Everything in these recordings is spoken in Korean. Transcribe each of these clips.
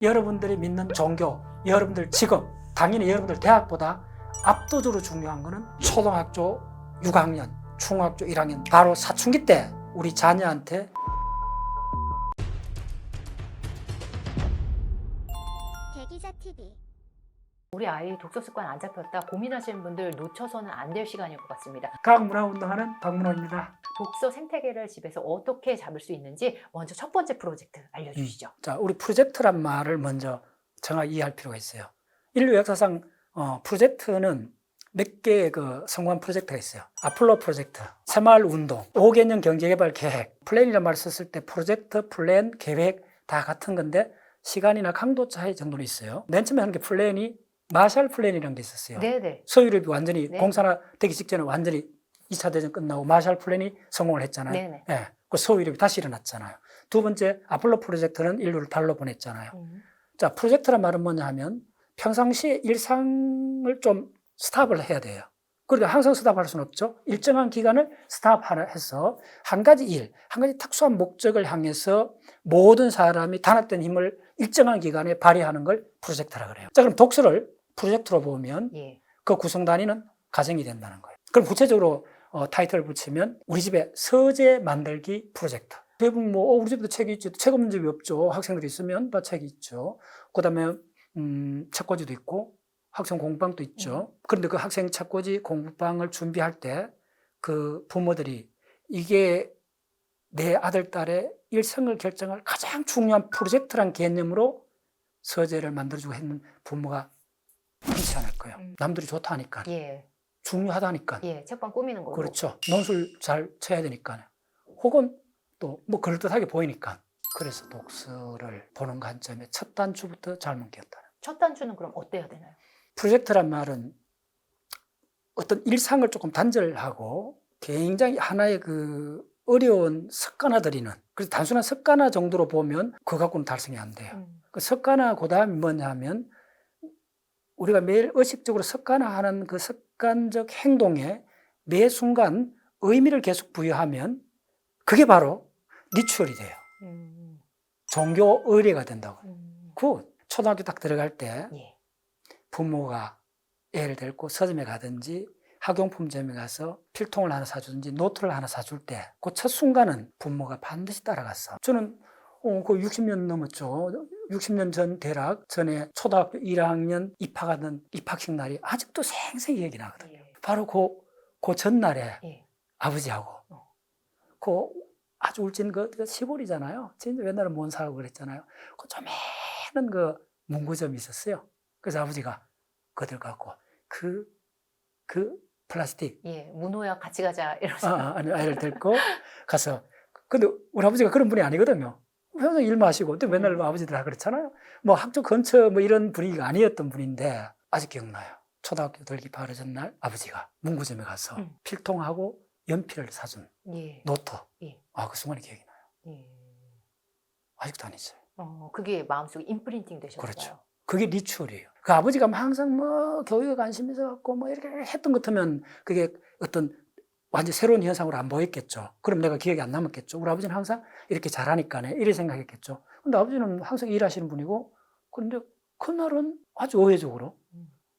여러분들이 믿는 종교, 여러분들 직업, 당연히 여러분들 대학보다 압도적으로 중요한 거는 초등학교 6학년, 중학교 1학년 바로 사춘기 때 우리 자녀한테 개기자TV 우리 아이 독서 습관 안 잡혔다 고민하시는 분들 놓쳐서는 안 될 시간일 것 같습니다. 과학문화운동하는 박문호입니다. 독서 생태계를 집에서 어떻게 잡을 수 있는지 먼저 첫 번째 프로젝트 알려주시죠. 자, 우리 프로젝트란 말을 먼저 정확히 이해할 필요가 있어요. 인류 역사상 프로젝트는 몇 개의 성공한 프로젝트가 있어요. 아폴로 프로젝트, 새마을 운동, 5개년 경제개발 계획, 플랜이라는 말을 썼을 때 프로젝트, 플랜, 계획 다 같은 건데 시간이나 강도 차이 정도는 있어요. 맨 처음에 하는 게 플랜이 마샬 플랜이라는 게 있었어요. 네네. 소유럽이 완전히 네. 공산화 되기 직전에 완전히 2차 대전 끝나고 마샬 플랜이 성공을 했잖아요. 네네. 예, 그 소유럽이 다시 일어났잖아요. 두 번째 아폴로 프로젝트는 인류를 달로 보냈잖아요. 자, 프로젝트란 말은 뭐냐 하면 평상시에 일상을 좀 스탑을 해야 돼요. 그러니까 항상 스탑할 수는 없죠. 일정한 기간을 스탑해서 한 가지 일, 한 가지 특수한 목적을 향해서 모든 사람이 단합된 힘을 일정한 기간에 발휘하는 걸 프로젝트라 그래요. 자, 그럼 독서를 프로젝트로 보면 예. 그 구성 단위는 가정이 된다는 거예요. 그럼 구체적으로 타이틀을 붙이면 우리 집에 서재 만들기 프로젝트. 대부분 우리 집도 책이 있죠. 책 없는 집이 없죠. 학생들이 있으면 다 책이 있죠. 그다음에 책꽂이도 있고 학생 공부방도 있죠. 그런데 그 학생 책꽂이 공부방을 준비할 때 그 부모들이 이게 내 아들, 딸의 일생을 결정할 가장 중요한 프로젝트란 개념으로 서재를 만들어주고 했는 부모가 많지 않을 거예요. 남들이 좋다 하니까. 예. 중요하다니까. 예. 책방 꾸미는 거고. 그렇죠. 논술 잘 쳐야 되니까. 혹은 또 그럴듯하게 보이니까. 그래서 독서를 보는 관점에 첫 단추부터 잘 먹겠다는. 첫 단추는 그럼 어때야 되나요? 프로젝트란 말은 어떤 일상을 조금 단절하고 굉장히 하나의 어려운 습관화들이는, 그래서 단순한 습관화 정도로 보면 그거 갖고는 달성이 안 돼요. 그 습관화 그 다음이 뭐냐 하면 우리가 매일 의식적으로 습관화하는 그 습관적 행동에 매 순간 의미를 계속 부여하면 그게 바로 리추얼이 돼요. 종교 의례가 된다고. 그 초등학교 딱 들어갈 때 예. 부모가 애를 데리고 서점에 가든지 학용품점에 가서 필통을 하나 사주든지 노트를 하나 사줄 때 그 첫 순간은 부모가 반드시 따라갔어. 저는 그 60년 넘었죠. 60년 전 대략 전에 초등학교 1학년 입학하던 입학식 날이 아직도 생생히 기억이 나거든요. 예. 바로 그 전날에 예. 아버지하고 그 아주 울진 시골이잖아요. 진짜 옛날에 못 살고 그랬잖아요. 그 조그마한 문구점이 있었어요. 그래서 아버지가 그들 갖고 그 플라스틱 예. 문호야 같이 가자 이러면서. 아이를 데리고 가서. 근데 우리 아버지가 그런 분이 아니거든요. 항상 일 마시고, 또 맨날 아버지들 다 그렇잖아요. 학교 근처 이런 분위기가 아니었던 분인데, 아직 기억나요. 초등학교 들기 바로 전날 아버지가 문구점에 가서 필통하고 연필을 사준 예. 노트. 예. 그 순간이 기억이 나요. 예. 아직도 안 잊어요. 그게 마음속에 임프린팅 되셨어요. 그렇죠. 그게 리추얼이에요. 그 아버지가 항상 교육에 관심 있어갖고 이렇게 했던 것 같으면 그게 어떤 완전 새로운 현상으로 안 보였겠죠. 그럼 내가 기억이 안 남았겠죠. 우리 아버지는 항상 이렇게 잘하니까 이렇게 생각했겠죠. 근데 아버지는 항상 일하시는 분이고, 그런데 그날은 아주 의외적으로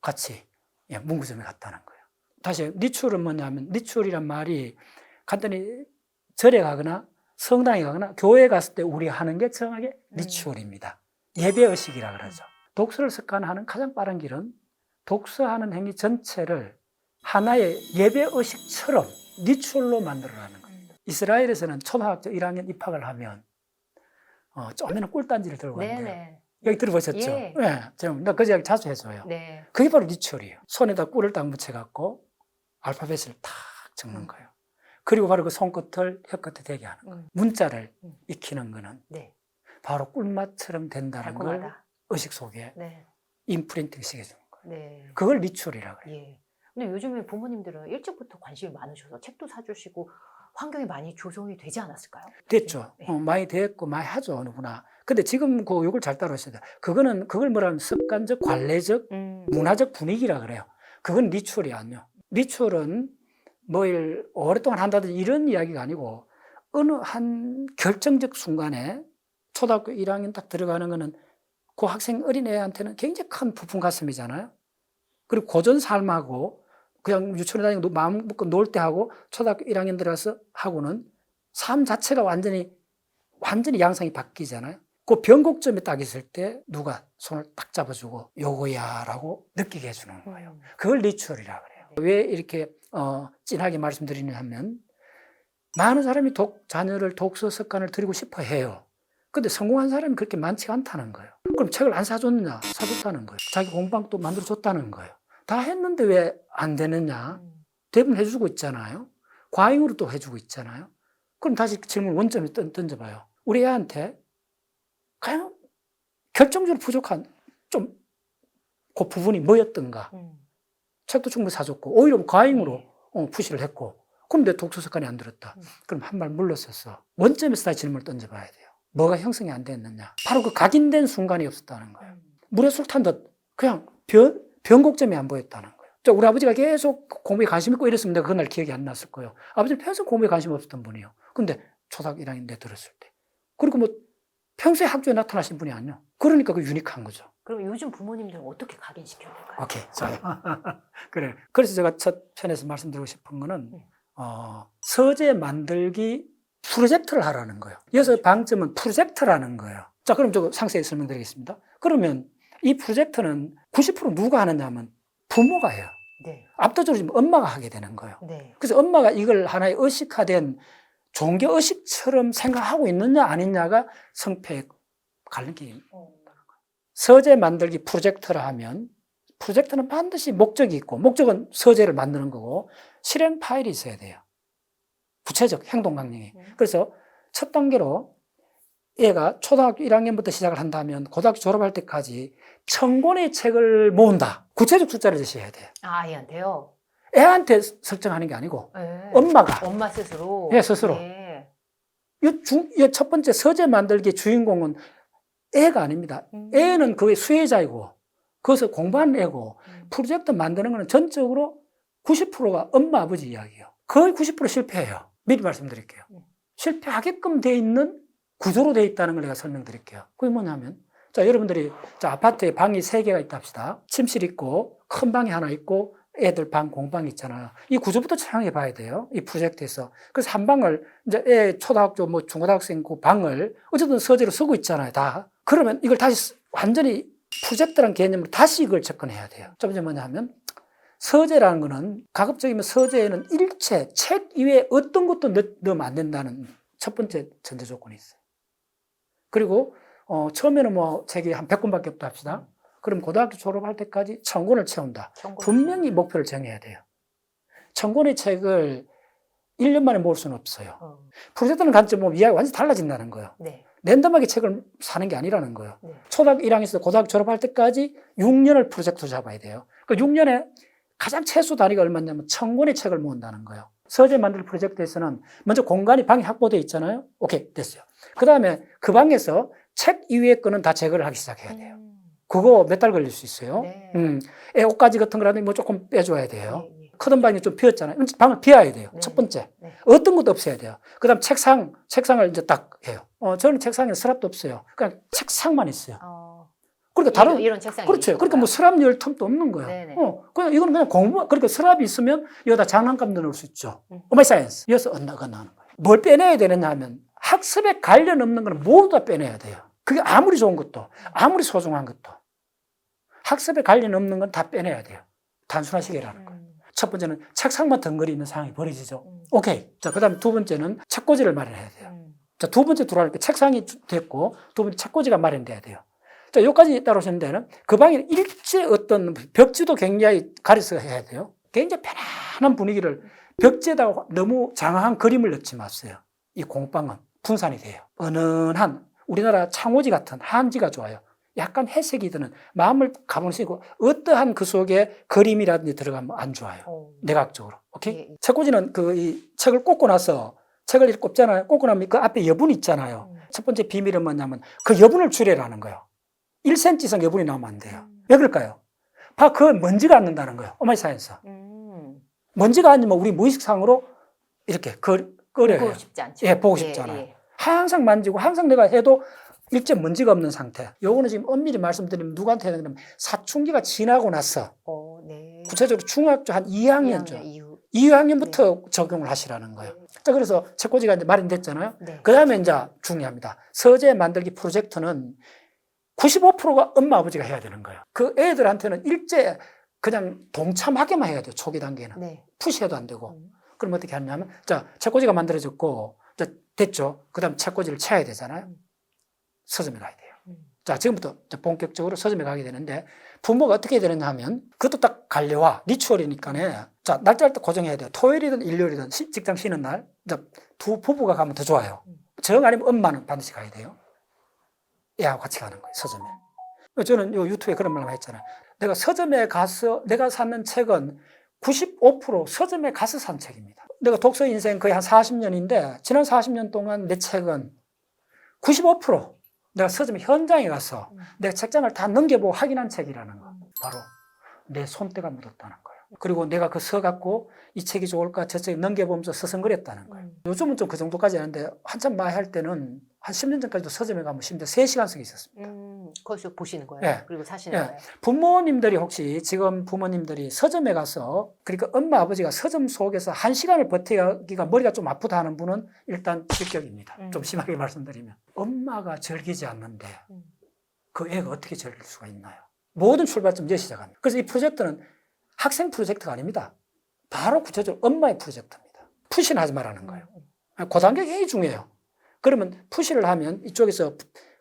같이 문구점에 갔다는 거예요. 다시 리추얼은 뭐냐면, 리추얼이란 말이 간단히 절에 가거나 성당에 가거나 교회에 갔을 때 우리가 하는 게 정확하게 리추얼입니다. 예배의식이라 그러죠. 독서를 습관하는 가장 빠른 길은 독서하는 행위 전체를 하나의 예배의식처럼 리추얼로 만들어라는 거예요. 이스라엘에서는 초등학교 1학년 입학을 하면 쪼매는 꿀단지를 들고 간대요. 네네. 여기 들어보셨죠? 예. 네, 나 그 이야기 자주 해줘요. 네. 그게 바로 리추얼이에요. 손에다 꿀을 딱 묻혀갖고 알파벳을 탁 적는 거예요. 그리고 바로 그 손끝을 혀끝에 대게 하는 거예요. 문자를 익히는 거는 네. 바로 꿀맛처럼 된다는 걸 달콤하다. 의식 속에 네. 임프린팅 시켜주는 거예요. 네. 그걸 리추얼이라고 해요. 예. 근데 요즘에 부모님들은 일찍부터 관심이 많으셔서 책도 사주시고 환경이 많이 조성이 되지 않았을까요? 됐죠. 네. 많이 됐고 많이 하죠, 누구나. 근데 지금 요걸 잘 따라하셔야 돼요. 그걸 뭐라면 습관적, 관례적, 문화적 분위기라 그래요. 그건 리추얼이 아니에요. 리추얼은 뭘 오랫동안 한다든지 이런 이야기가 아니고 어느 한 결정적 순간에 초등학교 1학년 딱 들어가는 거는 그 학생 어린애한테는 굉장히 큰 부푼 가슴이잖아요. 그리고 고전 삶하고 그냥 유치원에 다니고 마음 먹고 놀 때 하고 초등학교 1학년 들어가서 하고는 삶 자체가 완전히 양상이 바뀌잖아요. 그 변곡점에 딱 있을 때 누가 손을 딱 잡아주고 요거야 라고 느끼게 해주는 거예요. 그걸 리추얼이라고 그래요. 왜 이렇게 진하게 말씀드리냐 하면 많은 사람이 자녀를 독서 습관을 들이고 싶어 해요. 근데 성공한 사람이 그렇게 많지가 않다는 거예요. 그럼 책을 안 사줬느냐? 사줬다는 거예요. 자기 공방도 만들어줬다는 거예요. 다 했는데 왜 안 되느냐? 대부분 해주고 있잖아요. 과잉으로 또 해주고 있잖아요. 그럼 다시 질문 원점에 던져봐요. 우리 애한테 그냥 결정적으로 부족한 좀 그 부분이 뭐였던가? 책도 충분히 사줬고 오히려 과잉으로 푸시를 했고 그런데 독서 습관이 안 들었다. 그럼 한 발 물러서서 원점에서 다시 질문을 던져봐야 돼요. 뭐가 형성이 안 됐느냐? 바로 그 각인된 순간이 없었다는 거예요. 물에 술 탄 듯 그냥 변곡점이 안 보였다는 거예요. 우리 아버지가 계속 공부에 관심 있고 이랬으면 내가 그날 기억이 안 났을 거예요. 아버지는 평생 공부에 관심 없었던 분이에요. 근데 초등학교 1학년 때 들었을 때. 그리고 뭐 평소에 학교에 나타나신 분이 아니요. 그러니까 그 유니크한 거죠. 그럼 요즘 부모님들은 어떻게 각인시켜야 될까요? 오케이, 좋아요. 그래. 그래서 제가 첫 편에서 말씀드리고 싶은 거는 서재 만들기 프로젝트를 하라는 거예요. 여기서 방점은 프로젝트라는 거예요. 자, 그럼 저 상세히 설명드리겠습니다. 그러면 이 프로젝트는 90% 누가 하느냐 하면 부모가 해요. 네. 압도적으로 지금 엄마가 하게 되는 거예요. 네. 그래서 엄마가 이걸 하나의 의식화된 종교 의식처럼 생각하고 있느냐 아니냐가 성패의 갈림길이 서재 만들기 프로젝트라 하면 프로젝트는 반드시 목적이 있고 목적은 서재를 만드는 거고 실행 파일이 있어야 돼요. 구체적 행동 강령이. 그래서 첫 단계로 얘가 초등학교 1학년부터 시작을 한다면 고등학교 졸업할 때까지 1000권의 책을 모은다. 구체적 숫자를 제시해야 돼요. 아, 아이한테요? 애한테 설정하는 게 아니고 네. 엄마가. 엄마 스스로? 예, 스스로. 네. 이 첫 번째 서재 만들기의 주인공은 애가 아닙니다. 애는 그의 수혜자이고 그것을 공부하는 애고 프로젝트 만드는 거는 전적으로 90%가 엄마 아버지 이야기예요. 거의 90% 실패해요. 미리 말씀드릴게요. 실패하게끔 돼 있는 구조로 돼 있다는 걸 내가 설명드릴게요. 그게 뭐냐면 자, 여러분들이 아파트에 방이 3개가 있다 합시다. 침실 있고 큰 방이 하나 있고 애들 방 공방이 있잖아요. 이 구조부터 생각해 봐야 돼요. 이 프로젝트에서. 그래서 한 방을 이제 애 초등학교 뭐 중고등학생 그 방을 어쨌든 서재로 쓰고 있잖아요. 다. 그러면 이걸 다시 완전히 프로젝트라는 개념으로 다시 이걸 접근해야 돼요. 첫 번째 뭐냐 하면 서재라는 거는 가급적이면 서재에는 일체 책 이외에 어떤 것도 넣으면 안 된다는 첫 번째 전제 조건이 있어요. 그리고 처음에는 뭐 책이 한 100권밖에 없다 합시다. 그럼 고등학교 졸업할 때까지 1000권을 채운다. 분명히 목표를 정해야 돼요. 1000권의 책을 1년 만에 모을 수는 없어요. 프로젝트는 관점은 이야기가 완전히 달라진다는 거예요. 네. 랜덤하게 책을 사는 게 아니라는 거예요. 네. 초등학교 1학년에서 고등학교 졸업할 때까지 6년을 프로젝트로 잡아야 돼요. 그 6년에 가장 최소 단위가 얼마냐면 1000권의 책을 모은다는 거예요. 서재 만들 프로젝트에서는 먼저 공간이 방이 확보되어 있잖아요. 오케이, 됐어요. 그 다음에 그 방에서 책 이외의 거는 다 제거를 하기 시작해야 돼요. 그거 몇 달 걸릴 수 있어요. 네. 애 옷가지 같은 거라든지 뭐 조금 빼줘야 돼요. 네. 크던 방이 좀 비었잖아요. 방을 비워야 돼요. 네. 첫 번째. 네. 어떤 것도 없애야 돼요. 그 다음 책상을 이제 딱 해요. 저는 책상에 서랍도 없어요. 그냥 책상만 있어요. 그러니까 다른 이런 책상이 그렇죠. 그러니까 뭐 서랍 열 틈도 없는 거예요. 네네. 그냥 이거는 그냥 공부. 그러니까 서랍이 있으면 여기다 장난감도 넣을 수 있죠. 오마이 사이언스. 이어서 언나가는 거예요. 뭘 빼내야 되느냐 하면 학습에 관련 없는 거는 모두 다 빼내야 돼요. 그게 아무리 좋은 것도, 아무리 소중한 것도. 학습에 관련 없는 건 다 빼내야 돼요. 단순화시키라는 거예요. 첫 번째는 책상만 덩그리 있는 상황이 벌어지죠. 오케이. 자, 그 다음에 두 번째는 책꽂이를 마련해야 돼요. 자, 두 번째 들어가니까 책상이 됐고, 두 번째 책꽂이가 마련돼야 돼요. 자, 여기까지 따라오시는 데는 그 방에 일체 어떤 벽지도 굉장히 가려서 해야 돼요. 굉장히 편안한 분위기를 벽지에다가 너무 장황한 그림을 넣지 마세요. 이 공방은 분산이 돼요. 은은한 우리나라 창호지 같은 한지가 좋아요. 약간 회색이 드는 마음을 가보시고 어떠한 그 속에 그림이라든지 들어가면 안 좋아요. 내각적으로. 오케이? 예. 책꽂이는 이 책을 꽂고 나서 책을 이렇게 꼽잖아요. 꽂고 나면 그 앞에 여분이 있잖아요. 첫 번째 비밀은 뭐냐면 그 여분을 줄여라는 거예요. 1cm 이상 여분이 나오면 안 돼요. 왜 그럴까요? 그 먼지가 앉는다는 거예요. 오마이 사이언스. 먼지가 앉으면 우리 무의식상으로 이렇게 끓여요. 보고 싶지 않죠. 예, 보고 싶잖아요. 항상 만지고 항상 내가 해도 일제 먼지가 없는 상태. 요거는 지금 엄밀히 말씀드리면 누구한테 해야 되냐면 사춘기가 지나고 나서 네. 구체적으로 중학교 한 2학년쯤 2학년 이후. 2학년부터 적용을 하시라는 거예요. 자, 그래서 책꽂이가 이제 마련됐잖아요. 네. 그 다음에 이제 중요합니다. 서재 만들기 프로젝트는 95%가 엄마 아버지가 해야 되는 거예요. 그 애들한테는 일제 그냥 동참하게만 해야 돼요. 초기 단계는. 네. 푸시해도 안 되고. 그럼 어떻게 하냐면, 자, 책꽂이가 만들어졌고, 자, 됐죠. 그 다음 책꽂이를 쳐야 되잖아요. 서점에 가야 돼요. 자, 지금부터 본격적으로 서점에 가게 되는데, 부모가 어떻게 해야 되느냐 하면, 그것도 딱 관례와 리추얼이니까네. 자, 날짜를 딱 고정해야 돼요. 토요일이든 일요일이든 직장 쉬는 날. 자, 두 부부가 가면 더 좋아요. 정 아니면 엄마는 반드시 가야 돼요. 애하고 같이 가는 거예요, 서점에. 저는 요 유튜브에 그런 말만 했잖아요. 내가 서점에 가서 내가 사는 책은 95% 서점에 가서 산 책입니다. 내가 독서 인생 거의 한 40년인데 지난 40년 동안 내 책은 95% 내가 서점 현장에 가서 내가 책장을 다 넘겨보고 확인한 책이라는 거. 바로 내 손때가 묻었다는 거예요. 그리고 내가 그 서 갖고 이 책이 좋을까 저 책을 넘겨보면서 서성거렸다는 거예요. 요즘은 좀 그 정도까지 하는데 한참 많이 할 때는 한 10년 전까지도 서점에 가면 심지어 3시간씩 있었습니다. 거기서 보시는 거예요? 네. 그리고 사시는 네. 거예요? 부모님들이 혹시 지금 부모님들이 서점에 가서 그러니까 엄마 아버지가 서점 속에서 1시간을 버티기가 머리가 좀 아프다 하는 분은 일단 실격입니다. 좀 심하게 말씀드리면. 엄마가 즐기지 않는데 그 애가 어떻게 즐길 수가 있나요? 모든 출발점 이제 시작합니다. 그래서 이 프로젝트는 학생 프로젝트가 아닙니다. 바로 구체적으로 엄마의 프로젝트입니다. 푸시는 하지 말라는 거예요. 그 단계가 굉장히 중요해요. 그러면 푸시를 하면 이쪽에서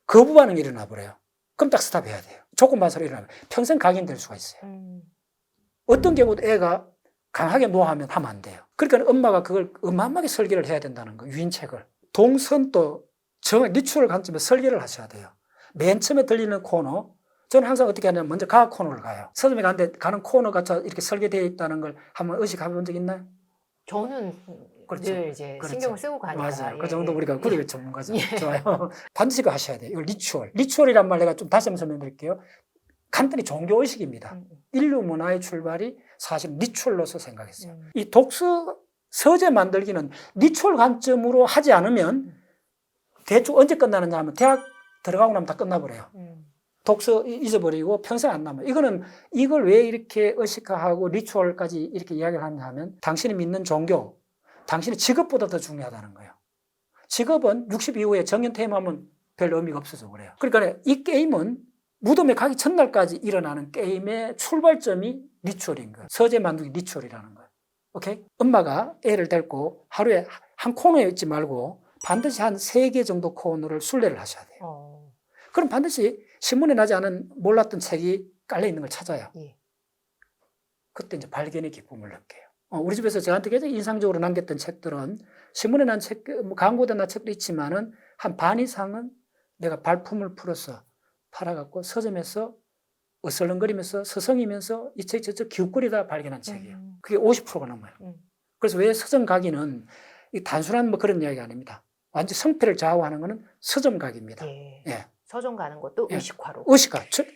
거부 반응이 일어나 버려요. 그럼 딱 스탑해야 돼요. 조건반사로 일어나면 평생 각인될 수가 있어요. 어떤 경우도 애가 강하게 노하면 하면 안 돼요. 그러니까 엄마가 그걸 어마어마하게 설계를 해야 된다는 거예요. 유인책을. 동선도 정확히 리추얼 관점에 설계를 하셔야 돼요. 맨 처음에 들리는 코너, 저는 항상 어떻게 하냐면 먼저 과학 코너를 가요. 서점에 가는 코너가 이렇게 설계되어 있다는 걸 한번 의식해 본 적 있나요? 저는 그렇죠. 늘 이제 그렇죠. 신경을 쓰고 가니까. 맞아요. 예. 그 정도 우리가 구력의 전문가죠. 예. 좋아요. 반드시 그거 하셔야 돼요. 이걸 리추얼. 리추얼이란 말 내가 좀 다시 한번 설명드릴게요. 간단히 종교의식입니다. 인류 문화의 출발이 사실 리추얼로서 생각했어요. 이 독서 서재 만들기는 리추얼 관점으로 하지 않으면 대충 언제 끝나느냐 하면 대학 들어가고 나면 다 끝나버려요. 독서 잊어버리고 평생 안 남아요. 이걸 왜 이렇게 의식화하고 리추얼까지 이렇게 이야기를 하냐 하면 당신이 믿는 종교, 당신의 직업보다 더 중요하다는 거예요. 직업은 60 이후에 정년퇴임하면 별 의미가 없어져 그래요. 그러니까 이 게임은 무덤에 가기 전날까지 일어나는 게임의 출발점이 리추얼인 거예요. 서재 만들기 리추얼이라는 거예요. 오케이? 엄마가 애를 데리고 하루에 한 코너에 있지 말고 반드시 한 3개 정도 코너를 순례를 하셔야 돼요. 그럼 반드시 신문에 나지 않은 몰랐던 책이 깔려 있는 걸 찾아요. 예. 그때 이제 발견의 기쁨을 느껴요. 우리 집에서 저한테 굉장히 인상적으로 남겼던 책들은 신문에 난 책, 광고된 나 책도 있지만은 한 반 이상은 내가 발품을 풀어서 팔아갖고 서점에서 어슬렁거리면서 서성이면서 이 책 저책 기웃거리다 발견한 책이에요. 그게 50%가 넘어요. 그래서 왜 서점 가기는 이 단순한 뭐 그런 이야기가 아닙니다. 완전 성패를 좌우하는 거는 서점 가기입니다. 예. 예. 서점 가는 것도 예. 의식화로. 의식화 첫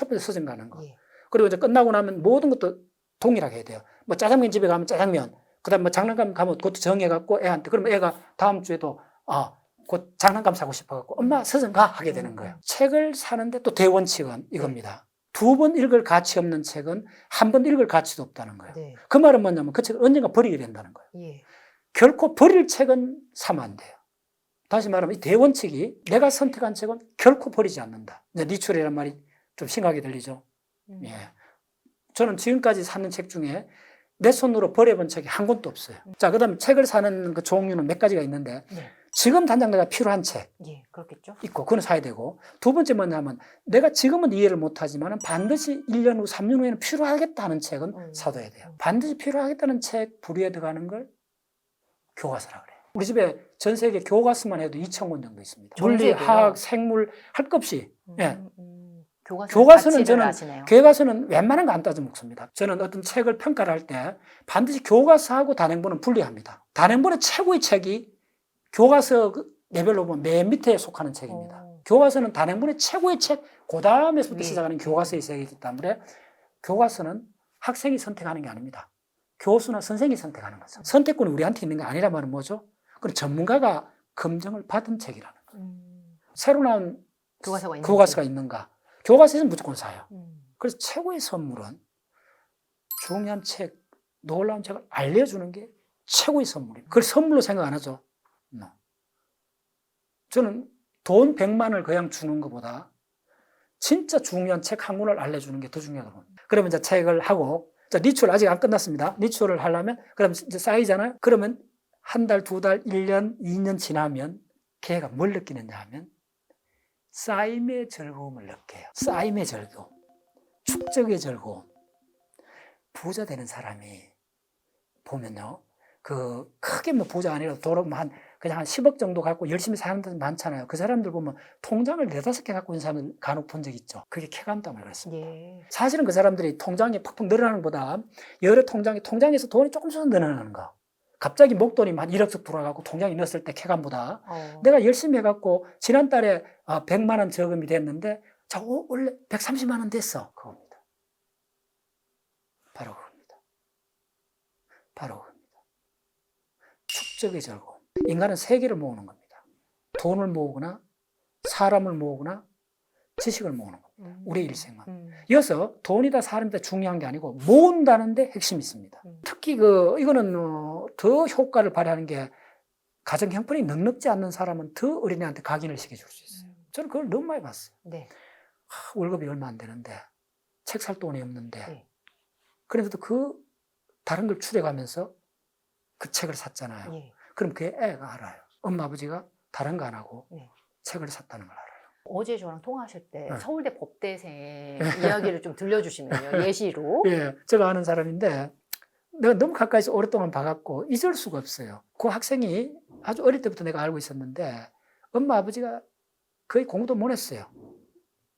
번째 서점 가는 거. 예. 그리고 이제 끝나고 나면 모든 것도 동일하게 해야 돼요. 뭐 짜장면 집에 가면 짜장면, 그다음 뭐 장난감 가면 그것도 정해갖고 애한테 그러면 애가 다음 주에도 곧 장난감 사고 싶어갖고 엄마 서점 가 하게 되는 거예요. 책을 사는데 또 대원칙은 이겁니다. 2번 읽을 가치 없는 책은 한 번 읽을 가치도 없다는 거예요. 네. 그 말은 뭐냐면 그 책을 언젠가 버리게 된다는 거예요. 예. 결코 버릴 책은 사면 안 돼요. 다시 말하면 이 대원칙이 내가 선택한 책은 결코 버리지 않는다. 리추얼이라는 말이 좀 심하게 들리죠. 예. 저는 지금까지 사는 책 중에 내 손으로 버려본 책이 한 권도 없어요. 자, 그 다음에 책을 사는 그 종류는 몇 가지가 있는데 네. 지금 당장 내가 필요한 책 예, 그렇겠죠. 있고 그건 사야 되고 두 번째 뭐냐면 내가 지금은 이해를 못하지만 반드시 1년 후, 3년 후에는 필요하겠다 하는 책은 사둬야 돼요. 반드시 필요하겠다는 책 부류에 들어가는 걸 교과서라 그래요. 우리 집에 전 세계 교과서만 해도 2,000권 정도 있습니다. 물리, 화학, 생물 할 것 없이. 예. 교과서는 저는 아시네요. 교과서는 웬만한 거 안 따져 먹습니다. 저는 어떤 책을 평가를 할 때 반드시 교과서하고 단행본은 분리합니다. 단행본의 최고의 책이 교과서 레벨로 보면 맨 밑에 속하는 책입니다. 교과서는 단행본의 최고의 책, 그 다음에서부터 시작하는 교과서의 세계이기 때문에 교과서는 학생이 선택하는 게 아닙니다. 교수나 선생님이 선택하는 거죠. 선택권이 우리한테 있는 게 아니란 말은 뭐죠? 그건 전문가가 검증을 받은 책이라는 거예요. 새로 나온 교과서가 있는가. 교과서에서는 무조건 사요. 음. 그래서 최고의 선물은 중요한 책, 놀라운 책을 알려주는 게 최고의 선물이에요. 그걸 선물로 생각 안 하죠. No. 저는 돈 100만을 그냥 주는 것보다 진짜 중요한 책 한 권을 알려주는 게 더 중요하다고 봅니다. 그러면 이제 책을 하고, 자, 리추얼 아직 안 끝났습니다. 리추얼을 하려면, 그럼 이제 쌓이잖아요? 그러면 한 달, 두 달, 1년, 2년 지나면 걔가 뭘 느끼느냐 하면 쌓임의 즐거움을 느껴요. 쌓임의 즐거움. 축적의 즐거움. 부자 되는 사람이 보면요. 그 크게 뭐 부자 아니라도 돌아보면 그냥 한 10억 정도 갖고 열심히 사는 사람들 많잖아요. 그 사람들 보면 통장을 4-5개 갖고 있는 사람을 간혹 본 적 있죠. 그게 쾌감담을 그랬습니다. 예. 사실은 그 사람들이 통장이 팍팍 늘어나는 것보다 여러 통장에서 돈이 조금씩 늘어나는 거. 갑자기 목돈이 한 1억씩 들어가고 통장에 넣었을 때 쾌감보다 내가 열심히 해갖고 지난달에 100만 원 저금이 됐는데 자, 원래 130만 원 됐어. 그겁니다. 바로 그겁니다. 바로 그겁니다. 축적의 즐거움. 인간은 세 개를 모으는 겁니다. 돈을 모으거나 사람을 모으거나 지식을 모으는 겁니다. 우리의 일생은. 이어서 돈이다 사람이다 중요한 게 아니고 모은다는 데 핵심이 있습니다. 특히 이거는 더 효과를 발휘하는 게 가정 형편이 넉넉지 않는 사람은 더 어린애한테 각인을 시켜줄 수 있어요. 저는 그걸 너무 많이 봤어요. 네. 월급이 얼마 안 되는데 책 살 돈이 없는데 네. 그래도 다른 걸 추려가면서 그 책을 샀잖아요. 예. 그럼 그 애가 알아요. 엄마 아버지가 다른 거 안 하고 네. 책을 샀다는 걸 알아요. 어제 저랑 통화하실 때 네. 서울대 법대생 이야기를 좀 들려주시면요. 예시로. 예, 제가 아는 사람인데 내가 너무 가까이서 오랫동안 봐갖고 잊을 수가 없어요. 그 학생이 아주 어릴 때부터 내가 알고 있었는데 엄마 아버지가 거의 공부도 못 했어요.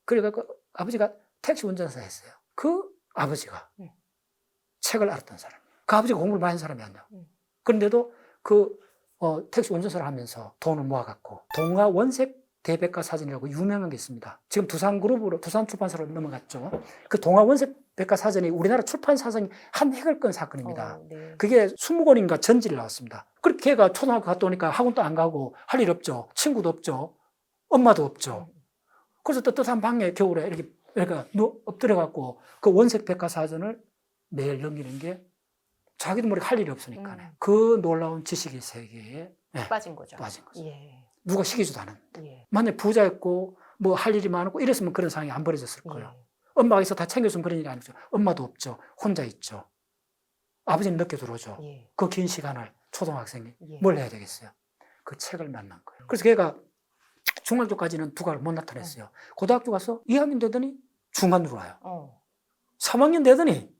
그래갖고 아버지가 택시 운전사 했어요. 그 아버지가 책을 알았던 사람. 그 아버지가 공부를 많이 한 사람이 아니야. 그런데도 택시 운전사를 하면서 돈을 모아갖고 동화 원색 대백과사전이라고 유명한 게 있습니다. 지금 두산그룹으로 두산 출판사로 넘어갔죠. 그 동화 원색 백과사전이 우리나라 출판 사상이 한 획을 끈 사건입니다. 네. 그게 20권인가 전지를 나왔습니다. 그렇게 걔가 초등학교 갔다 오니까 학원도 안 가고 할 일 없죠. 친구도 없죠. 엄마도 없죠. 그래서 뜨뜻한 방에 겨울에 이렇게 엎드려갖고 그 원색 백과사전을 매일 넘기는 게 자기도 모르게 할 일이 없으니까 그 놀라운 지식의 세계에 빠진 거죠. 빠진 거죠. 예. 누가 시키지도 않았는데. 예. 만약에 부자였고 뭐 할 일이 많았고 이랬으면 그런 상황이 안 벌어졌을 거예요. 예. 엄마가 있어 다 챙겨주면 그런 일이 아니죠. 엄마도 없죠. 혼자 있죠. 아버지는 늦게 들어오죠. 예. 그 긴 시간을 초등학생이 예. 뭘 해야 되겠어요? 그 책을 만난 거예요. 그래서 걔가 중학교까지는 두각을 못 나타냈어요. 고등학교 가서 2학년 되더니 중간으로 와요. 3학년 되더니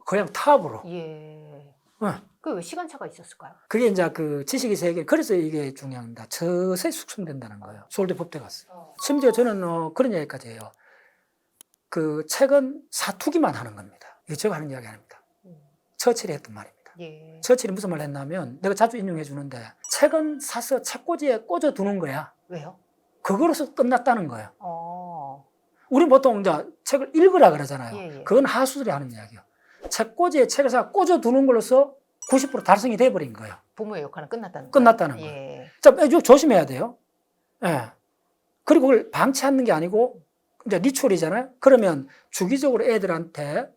그냥 탑으로. 예. 어. 그 왜 시간차가 있었을까요? 그게 이제 그 지식의 세계, 그래서 이게 중요합니다. 저서히 숙성된다는 거예요. 서울대 법대 갔어요. 심지어 저는 그런 얘기까지 해요. 그 책은 사투기만 하는 겁니다. 이거 제가 하는 이야기 아닙니다. 처칠이 했던 말입니다. 예. 처칠이 무슨 말 했냐면 내가 자주 인용해 주는데 책은 사서 책꽂이에 꽂아 두는 거야. 왜요? 그거로서 끝났다는 거예요. 우리 보통 이제 책을 읽으라 그러잖아요. 예, 예. 그건 하수들이 하는 이야기예요. 책꽂이에 책을 사 꽂아 두는 걸로서 90% 달성이 돼버린 거예요. 부모의 역할은 끝났다는 거예요. 끝났다는 거예요. 예. 자, 이거 조심해야 돼요. 예. 그리고 그걸 방치하는 게 아니고 이제 리추얼이잖아요. 그러면 주기적으로 애들한테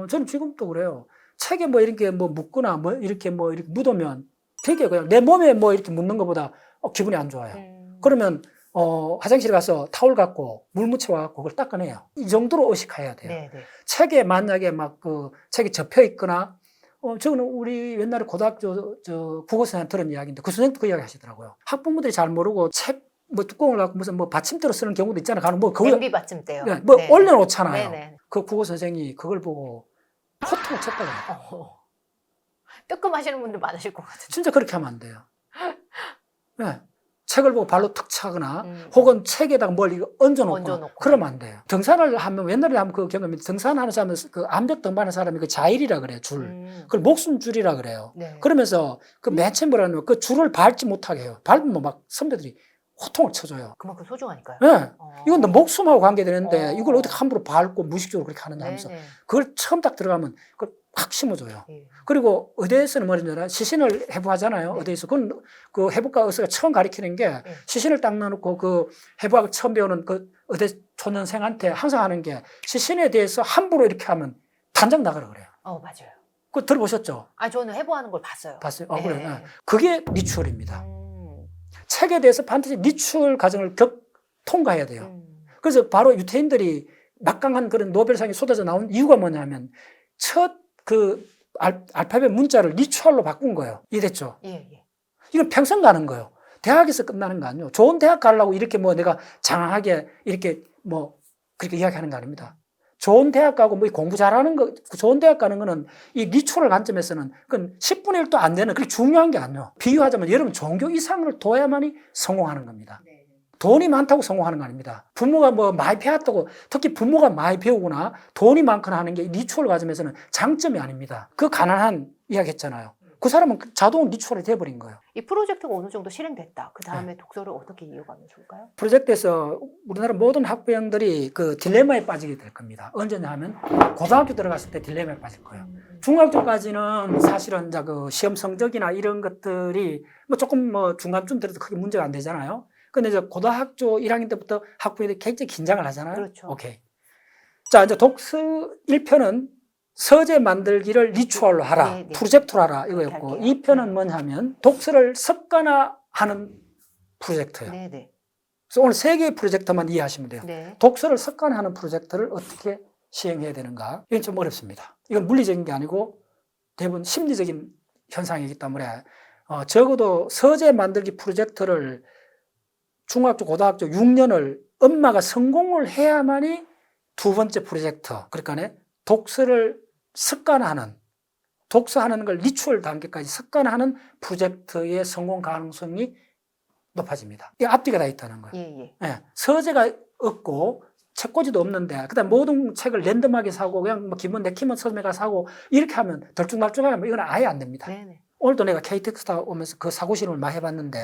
저는 지금도 그래요. 책에 뭐 이렇게 뭐 묻거나 뭐 이렇게 묻으면 되게 그냥 내 몸에 뭐 이렇게 묻는 것보다 기분이 안 좋아요. 그러면 화장실에 가서 타올 갖고 물 묻혀와갖고 그걸 닦아내요. 이 정도로 의식해야 돼요. 네, 네. 책에 만약에 막 책이 접혀 있거나 저는 우리 옛날에 고등학교 국어 선생님 들은 이야기인데 그 선생님도 그 이야기 하시더라고요. 학부모들이 잘 모르고 책 뭐 뚜껑을 갖고 무슨 뭐 받침대로 쓰는 경우도 있잖아요. 가는 뭐 거기 냄비 받침대요. 네, 뭐 네. 올려놓잖아요. 네네. 그 국어 선생님이 그걸 보고 호통을 쳤다 그래요. 뜨끔하시는 분들 많으실 것 같은데. 진짜 그렇게 하면 안 돼요. 네. 책을 보고 발로 탁 차거나 혹은 책에다가 뭘 이거 얹어놓거나 그러면 안 돼요. 등산을 하면 옛날에 하면 그 경험이 등산하는 사람은 그 암벽 등반하는 사람이 그 자일이라 그래요. 줄. 그걸 목숨줄이라 그래요. 네. 그러면서 그 맨 처음 뭐라면 그 줄을 밟지 못하게 해요. 밟으면 막 선배들이 호통을 쳐줘요. 그만큼 소중하니까요. 네. 이건 너 목숨하고 관계되는데 이걸 어떻게 함부로 밟고 무의식적으로 그렇게 하느냐 하면서 네네. 그걸 처음 딱 들어가면 그걸 확 심어줘요. 예. 그리고 의대에서는 뭐냐면 시신을 해부하잖아요. 네. 의대에서. 그건 그 해부과 의사가 처음 가르치는 게 시신을 딱 넣어놓고 그 해부학을 처음 배우는 그 의대 초년생한테 항상 하는 게 시신에 대해서 함부로 이렇게 하면 단장 나가라 그래요. 맞아요. 그거 들어보셨죠? 저는 해부하는 걸 봤어요. 봤어요? 네. 그래요. 네. 그게 리추얼입니다. 음. 책에 대해서 반드시 리추얼 과정을 통과해야 돼요. 그래서 바로 유태인들이 막강한 그런 노벨상이 쏟아져 나온 이유가 뭐냐면 첫 그 알파벳 문자를 리추얼로 바꾼 거예요. 이해됐죠? 예. 이건 평생 가는 거예요. 대학에서 끝나는 거 아니에요. 좋은 대학 가려고 이렇게 뭐 내가 장황하게 이렇게 뭐 그렇게 이야기하는 거 아닙니다. 좋은 대학 가고 뭐 공부 잘하는 거, 좋은 대학 가는 거는 이 리추얼 관점에서는 그건 10분의 1도 안 되는 그렇게 중요한 게 아니에요. 비유하자면 여러분 종교 이상을 둬야만이 성공하는 겁니다. 돈이 많다고 성공하는 거 아닙니다. 부모가 뭐 많이 배웠다고, 특히 부모가 많이 배우거나 돈이 많거나 하는 게 리추얼 과정에서는 장점이 아닙니다. 그 가난한 이야기 했잖아요. 그 사람은 자동 리추얼이 돼버린 거예요. 이 프로젝트가 어느 정도 실행됐다. 그 다음에 독서를 어떻게 이어가면 좋을까요? 프로젝트에서 우리나라 모든 학부형들이 그 딜레마에 빠지게 될 겁니다. 언제냐 하면 고등학교 들어갔을 때 딜레마에 빠질 거예요. 중학교까지는 사실은 이제 그 시험 성적이나 이런 것들이 뭐 조금 뭐 중간쯤 들어도 크게 문제가 안 되잖아요. 근데 이제 고등학교 1학년 때부터 학부형들이 굉장히 긴장을 하잖아요. 그렇죠. 오케이. 자, 이제 독서 1편은 서재 만들기를 리추얼로 하라. 네. 프로젝트로 하라. 이거였고, 2편은 뭐냐면 독서를 습관화하는 프로젝트예요. 네네. 그래서 오늘 3개의 프로젝트만 이해하시면 돼요. 네. 독서를 습관화하는 프로젝트를 어떻게 시행해야 되는가? 이건 좀 어렵습니다. 이건 물리적인 게 아니고 대부분 심리적인 현상이기 때문에 적어도 서재 만들기 프로젝트를 중학교, 고등학교 6년을 엄마가 성공을 해야만이 두 번째 프로젝트, 그러니까 독서를 습관화하는, 독서하는 걸 리추얼 단계까지 습관화하는 프로젝트의 성공 가능성이 높아집니다. 이 앞뒤가 다 있다는 거예요. 예, 서재가 없고 책꽂이도 없는데 그다음 모든 책을 랜덤하게 사고 그냥 뭐 기본 내키면 서점에 가서 사고 이렇게 하면 덜쭉날쭉하면 이건 아예 안 됩니다. 네네. 오늘도 내가 KTX 오면서 그 사고 실험을 많이 해봤는데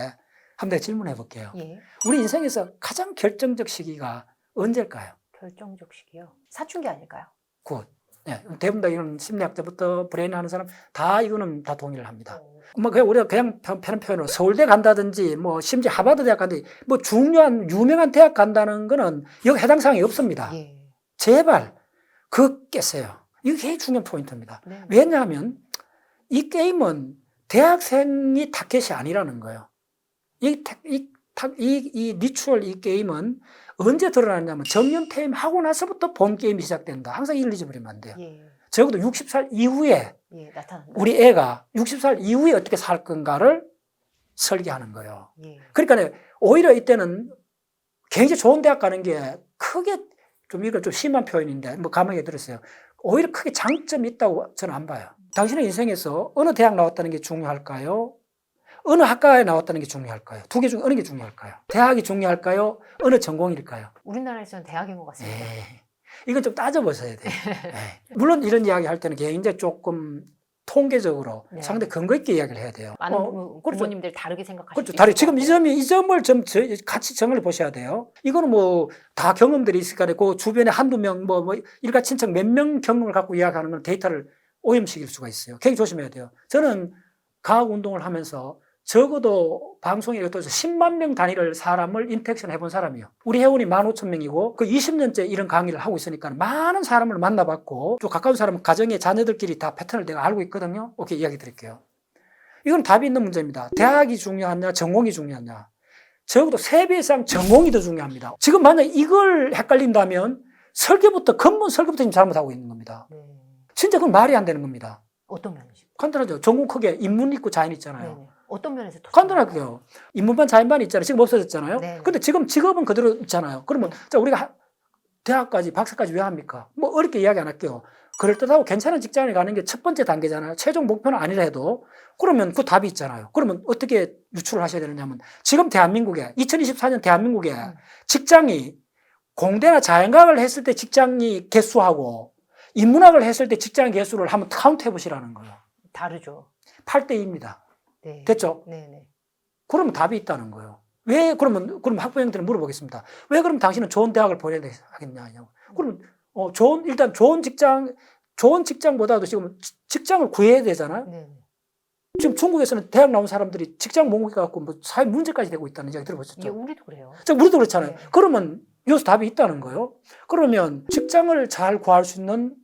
한번 내가 질문해 볼게요. 예. 우리 인생에서 가장 결정적 시기가 언제일까요? 결정적 시기요. 사춘기 아닐까요? 굿. 네, 대부분 다 이런 심리학자부터 브레인 하는 사람 다 이거는 다 동의를 합니다. 뭐 그냥 우리가 그냥 편한 표현으로 서울대 간다든지 뭐 심지어 하버드 대학 간다든지 뭐 중요한 유명한 대학 간다는 거는 여기 해당 사항이 없습니다. 예. 제발 그거 깨세요. 이게 굉장히 중요한 포인트입니다. 네. 왜냐하면 이 게임은 대학생이 타켓이 아니라는 거예요. 이 리추얼 이 게임은 언제 드러나냐면 정년퇴임 하고 나서부터 본 게임이 시작된다. 항상 이걸 잊어버리면 안 돼요. 예. 적어도 60살 이후에 나타난다. 우리 애가 60살 이후에 어떻게 살 건가를 설계하는 거예요. 예. 그러니까 오히려 이때는 굉장히 좋은 대학 가는 게 크게 좀 이거 좀 심한 표현인데 뭐 감옥에 들었어요. 오히려 크게 장점이 있다고 저는 안 봐요. 당신의 인생에서 어느 대학 나왔다는 게 중요할까요? 어느 학과에 나왔다는 게 중요할까요? 두 개 중 어느 게 중요할까요? 대학이 중요할까요? 어느 전공일까요? 우리나라에서는 대학인 것 같습니다. 이건 좀 따져보셔야 돼요. 물론 이런 이야기 할 때는 굉장히 조금 통계적으로 네. 상당히 근거 있게 이야기를 해야 돼요. 많은 그렇죠. 부모님들 다르게 생각하시죠. 그렇죠. 다르게. 지금 이 점을 좀 같이 정을 보셔야 돼요. 이거는 뭐 다 경험들이 있으니까 그 주변에 한두 명 뭐 일가 친척 몇 명 경험을 갖고 이야기하는 건 데이터를 오염시킬 수가 있어요. 굉장히 조심해야 돼요. 저는 과학 운동을 하면서 적어도 방송에 10만 명 단위를 사람을 인터랙션 해본 사람이에요. 우리 회원이 15,000명이고 그 20년째 이런 강의를 하고 있으니까 많은 사람을 만나봤고 또 가까운 사람은 가정의 자녀들끼리 다 패턴을 내가 알고 있거든요. 오케이, 이야기 드릴게요. 이건 답이 있는 문제입니다. 대학이 중요하냐 전공이 중요하냐. 적어도 3배 이상 전공이 더 중요합니다. 지금 만약 이걸 헷갈린다면 근본 설계부터 지금 잘못하고 있는 겁니다. 진짜 그건 말이 안 되는 겁니다. 어떤 면이죠? 간단하죠. 전공 크게 인문 있고 자연 있잖아요. 네네. 어떤 면에서 더 간단하게요. 인문반, 자연반이 있잖아요. 지금 없어졌잖아요. 네. 근데 지금 직업은 그대로 있잖아요. 그러면 자, 우리가 대학까지, 박사까지 왜 합니까? 뭐 어렵게 이야기 안 할게요. 그럴듯하고 괜찮은 직장에 가는 게 첫 번째 단계잖아요. 최종 목표는 아니라 해도. 그러면 그 답이 있잖아요. 그러면 어떻게 유출을 하셔야 되느냐면 지금 대한민국에 2024년 대한민국에 직장이 공대나 자연과학을 했을 때 직장이 개수하고 인문학을 했을 때 직장 개수를 한번 카운트 해보시라는 거예요. 다르죠. 8대2입니다. 네. 됐죠? 네네. 그러면 답이 있다는 거예요. 왜, 그럼 학부형들은 물어보겠습니다. 왜 그럼 당신은 좋은 대학을 보내야 하겠냐고. 그러면, 일단 좋은 직장, 좋은 직장보다도 지금 직장을 구해야 되잖아요. 네. 지금 중국에서는 대학 나온 사람들이 직장 못 구해갖고 뭐 사회 문제까지 되고 있다는 얘기 예, 들어보셨죠? 우리도 그래요. 우리도 그렇잖아요. 네. 그러면 여기서 답이 있다는 거예요. 그러면 직장을 잘 구할 수 있는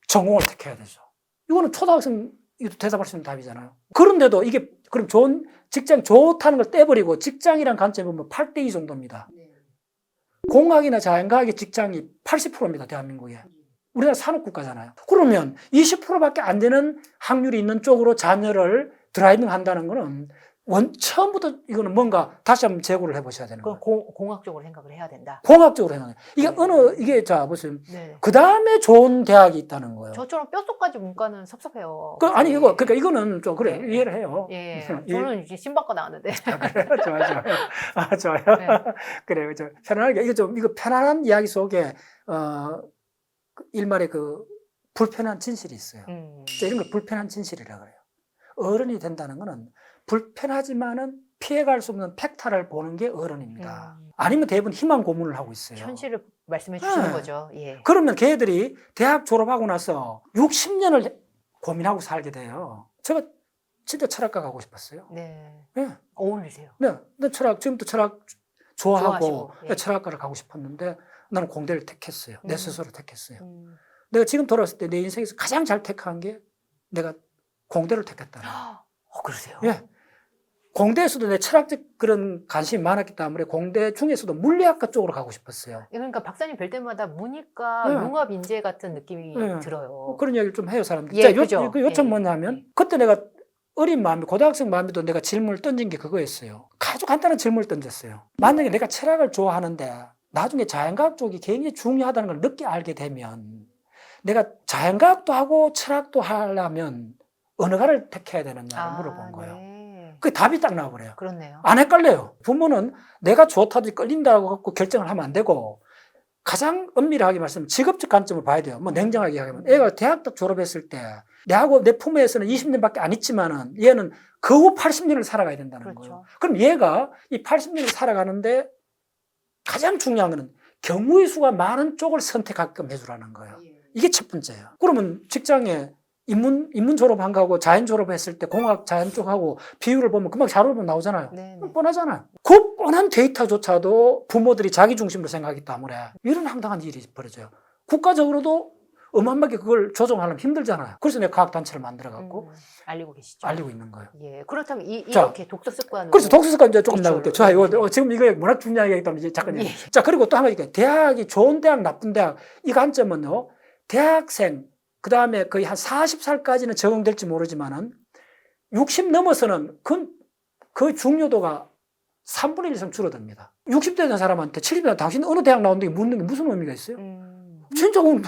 전공을 택해야 되죠. 이거는 초등학생 대답할 수 있는 답이잖아요. 그런데도 이게 그럼 좋은 직장 좋다는 걸 떼버리고 직장이란 관점에 보면 8대2 정도입니다. 공학이나 자연과학의 직장이 80%입니다. 대한민국에. 우리나라 산업국가잖아요. 그러면 20%밖에 안 되는 확률이 있는 쪽으로 자녀를 드라이빙 한다는 거는 처음부터 이거는 뭔가 다시 한번 재고를 해보셔야 되는 거예요. 공학적으로 생각을 해야 된다. 공학적으로 해야 돼요. 이게 네. 이게 자, 보세요. 네. 그 다음에 좋은 대학이 있다는 거예요. 저처럼 뼈속까지 문과는 섭섭해요. 아니, 예. 그러니까 이거는 좀, 그래, 네. 이해를 해요. 예. 예. 저는 이제 신박과 나왔는데. 그래요? 좋아요. 아, 좋아요. 네. 그래요. 편안하게. 이거 편안한 이야기 속에, 일말의 불편한 진실이 있어요. 이런 걸 불편한 진실이라고 그래요. 어른이 된다는 거는 불편하지만은 피해갈 수 없는 팩타를 보는 게 어른입니다. 아니면 대부분 희망 고문을 하고 있어요. 현실을 말씀해 주시는 네. 거죠. 예. 그러면 걔들이 대학 졸업하고 나서 60년을 고민하고 살게 돼요. 제가 진짜 철학과 가고 싶었어요. 네. 네. 어울리세요. 네. 근데 지금도 철학 좋아하고 좋아하시고, 예. 철학과를 가고 싶었는데 나는 공대를 택했어요. 내 스스로 택했어요. 음. 내가 지금 돌아왔을 때 내 인생에서 가장 잘 택한 게 내가 공대를 택했다. 그러세요? 예. 공대에서도 내 철학적 그런 관심이 많았기 때문에 공대 중에서도 물리학과 쪽으로 가고 싶었어요. 그러니까 박사님 뵐 때마다 문이과 네. 융합 인재 같은 느낌이 네. 들어요. 그런 얘기를 좀 해요, 사람들이. 예, 자, 그죠. 요점 예. 뭐냐면, 그때 내가 어린 마음에, 고등학생 마음에도 내가 질문을 던진 게 그거였어요. 아주 간단한 질문을 던졌어요. 만약에 내가 철학을 좋아하는데, 나중에 자연과학 쪽이 굉장히 중요하다는 걸 늦게 알게 되면, 내가 자연과학도 하고 철학도 하려면, 어느 가를 택해야 되느냐를 물어본 거예요. 네. 그게 답이 딱 나와버려요. 그렇네요. 안 헷갈려요. 부모는 내가 좋다든지 끌린다고 갖고 결정을 하면 안 되고, 가장 엄밀하게 말씀하면 직업적 관점을 봐야 돼요. 뭐 냉정하게 이야기하면. 애가 대학 딱 졸업했을 때, 내하고 내 품에서는 20년밖에 안 있지만은, 얘는 그 후 80년을 살아가야 된다는 그렇죠. 거예요. 그럼 얘가 이 80년을 살아가는데, 가장 중요한 거는 경우의 수가 많은 쪽을 선택하게끔 해주라는 거예요. 이게 첫 번째예요. 그러면 직장에 인문 졸업한 거하고 자연 졸업했을 때 공학 자연 쪽하고 비율을 보면 금방 잘 오면 나오잖아요. 네네. 뻔하잖아요. 그 뻔한 데이터조차도 부모들이 자기 중심으로 생각하기 때문에 이런 황당한 일이 벌어져요. 국가적으로도 어마어마하게 그걸 조정하려면 힘들잖아요. 그래서 내가 과학단체를 만들어갖고 알리고 계시죠. 알리고 있는 거예요. 예. 그렇다면 자, 이렇게 독서 습관. 그래서 독서 습관 이제 조금 그렇죠. 나올게요. 좋아요. 이거 지금 이거 워낙 중요한 얘기기 때문에 이제 잠깐. 예. 자, 그리고 또 한 가지. 대학이 좋은 대학, 나쁜 대학. 이 관점은요, 대학생, 그 다음에 거의 한 40살까지는 적용될지 모르지만은 60 넘어서는 그 중요도가 3분의 1 이상 줄어듭니다. 60대 된 사람한테 70대 당신 어느 대학 나온다고 묻는 게 무슨 의미가 있어요? 진짜 좀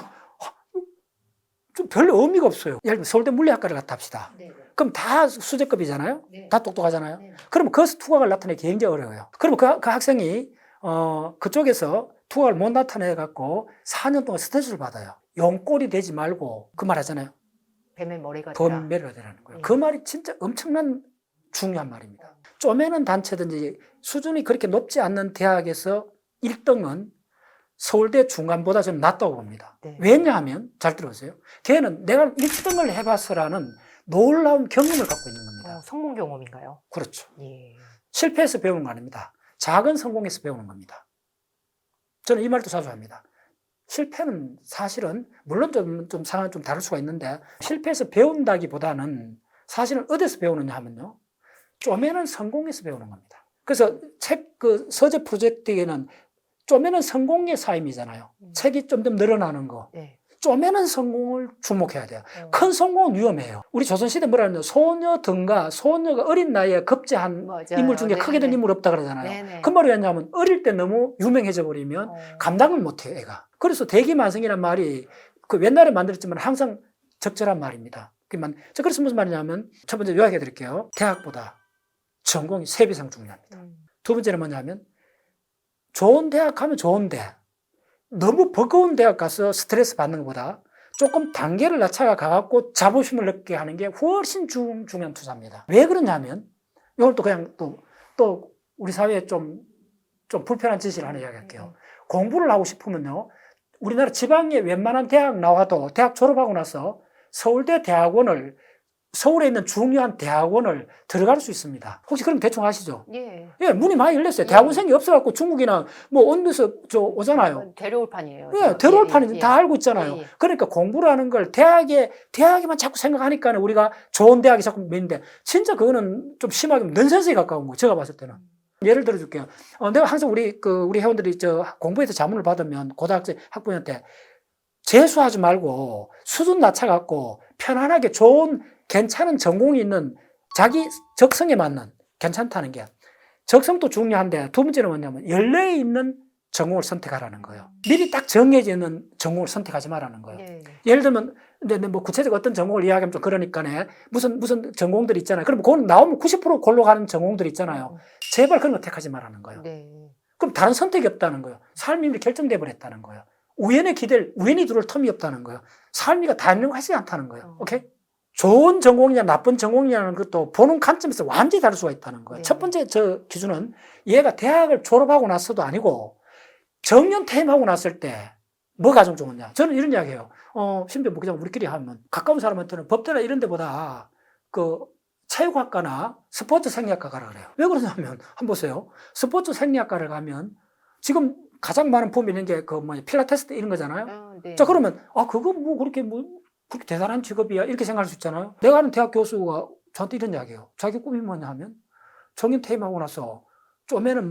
별 의미가 없어요. 예를 들면 서울대 물리학과를 갔다 합시다. 네. 그럼 다 수제급이잖아요? 네. 다 똑똑하잖아요? 네. 그러면 거기서 투각을 나타내기 굉장히 어려워요. 그러면 그 학생이, 그쪽에서 투각을 못 나타내갖고 4년 동안 스트레스를 받아요. 용꼴이 되지 말고 그 말 하잖아요. 뱀의 머리가 범매를 되라는 거예요. 네. 그 말이 진짜 엄청난 중요한 말입니다. 쪼매는 단체든지 수준이 그렇게 높지 않는 대학에서 1등은 서울대 중간보다 좀 낫다고 봅니다. 네. 왜냐하면, 잘 들어보세요. 걔는 내가 1등을 해봤어라는 놀라운 경험을 갖고 있는 겁니다. 성공 경험인가요? 그렇죠. 예. 실패해서 배우는 거 아닙니다. 작은 성공에서 배우는 겁니다. 저는 이 말도 자주 합니다. 실패는 사실은, 물론 좀 상황이 좀 다를 수가 있는데, 실패해서 배운다기보다는 사실은 어디서 배우느냐 하면요. 쪼매는 성공에서 배우는 겁니다. 그래서 서재 프로젝트에는 쪼매는 성공의 삶이잖아요. 책이 점점 늘어나는 거. 네. 쪼매는 성공을 주목해야 돼요. 큰 성공은 위험해요. 우리 조선시대 뭐라 하냐면 소녀 등가, 소녀가 어린 나이에 급제한 맞아요. 인물 중에 크게 된 네네. 인물 없다 그러잖아요. 네네. 그 말이 왜냐하면 어릴 때 너무 유명해져 버리면 감당을 못해요, 애가. 그래서 대기만성이란 말이 그 옛날에 만들었지만 항상 적절한 말입니다. 그래서 무슨 말이냐면 첫 번째 요약해 드릴게요. 대학보다 전공이 3배 이상 중요합니다. 두 번째는 뭐냐면 좋은 대학 가면 좋은데 너무 버거운 대학 가서 스트레스 받는 것보다 조금 단계를 낮춰가 가갖고 자부심을 느끼게 하는 게 훨씬 중요한 투자입니다. 왜 그러냐면 이걸 또 그냥 또 우리 사회에 좀 불편한 짓을 하나 이야기할게요. 공부를 하고 싶으면요. 우리나라 지방의 웬만한 대학 나와도 대학 졸업하고 나서 서울대 대학원을 서울에 있는 중요한 대학원을 들어갈 수 있습니다. 혹시 그럼 대충 아시죠? 예. 예, 문이 많이 열렸어요. 예. 대학원생이 없어갖고 중국이나 뭐 어느 데서 오잖아요. 데려올 판이에요. 예, 데려올 예, 판이 예, 다 알고 있잖아요. 예, 예. 그러니까 공부라는 걸 대학에만 자꾸 생각하니까 우리가 좋은 대학이 자꾸 믿는데 진짜 그거는 좀 심하게 넌센스에 가까운 거예요. 제가 봤을 때는. 예를 들어 줄게요. 내가 항상 우리 회원들이 공부에서 자문을 받으면 고등학생 학부모한테 재수하지 말고 수준 낮춰갖고 편안하게 좋은 괜찮은 전공이 있는 자기 적성에 맞는 괜찮다는 게 적성도 중요한데 두 번째는 뭐냐면 연례에 있는 전공을 선택하라는 거예요. 미리 딱 정해져 있는 전공을 선택하지 말라는 거예요. 예. 예를 들면 근데 뭐 구체적으로 어떤 전공을 이야기하면 좀 그러니까네 무슨 전공들이 있잖아요. 그럼 그건 나오면 90% 골로 가는 전공들이 있잖아요. 제발 그런 거 택하지 말라는 거예요. 네. 그럼 다른 선택이 없다는 거예요. 삶이 이미 결정돼 버렸다는 거예요. 우연히 들어올 텀이 없다는 거예요. 삶이가 단정하지 않다는 거예요. 오케이? 좋은 전공이냐 나쁜 전공이냐는 것도 보는 관점에서 완전히 다를 수가 있다는 거예요. 네. 첫 번째 기준은 얘가 대학을 졸업하고 나서도 아니고 정년 퇴임하고 났을 때 뭐 가장 좋으냐. 저는 이런 이야기해요. 심지어 뭐 그냥 우리끼리 하면 가까운 사람한테는 법대나 이런 데보다 체육학과나 스포츠 생리학과 가라 그래요. 왜 그러냐면 한번 보세요. 스포츠 생리학과를 가면 지금 가장 많은 폼이 있는 게 필라테스 이런 거잖아요. 네. 자, 그러면 그거 그렇게 대단한 직업이야 이렇게 생각할 수 있잖아요. 내가 아는 대학 교수가 저한테 이런 이야기해요. 자기 꿈이 뭐냐 하면 정년 퇴임하고 나서 좀에는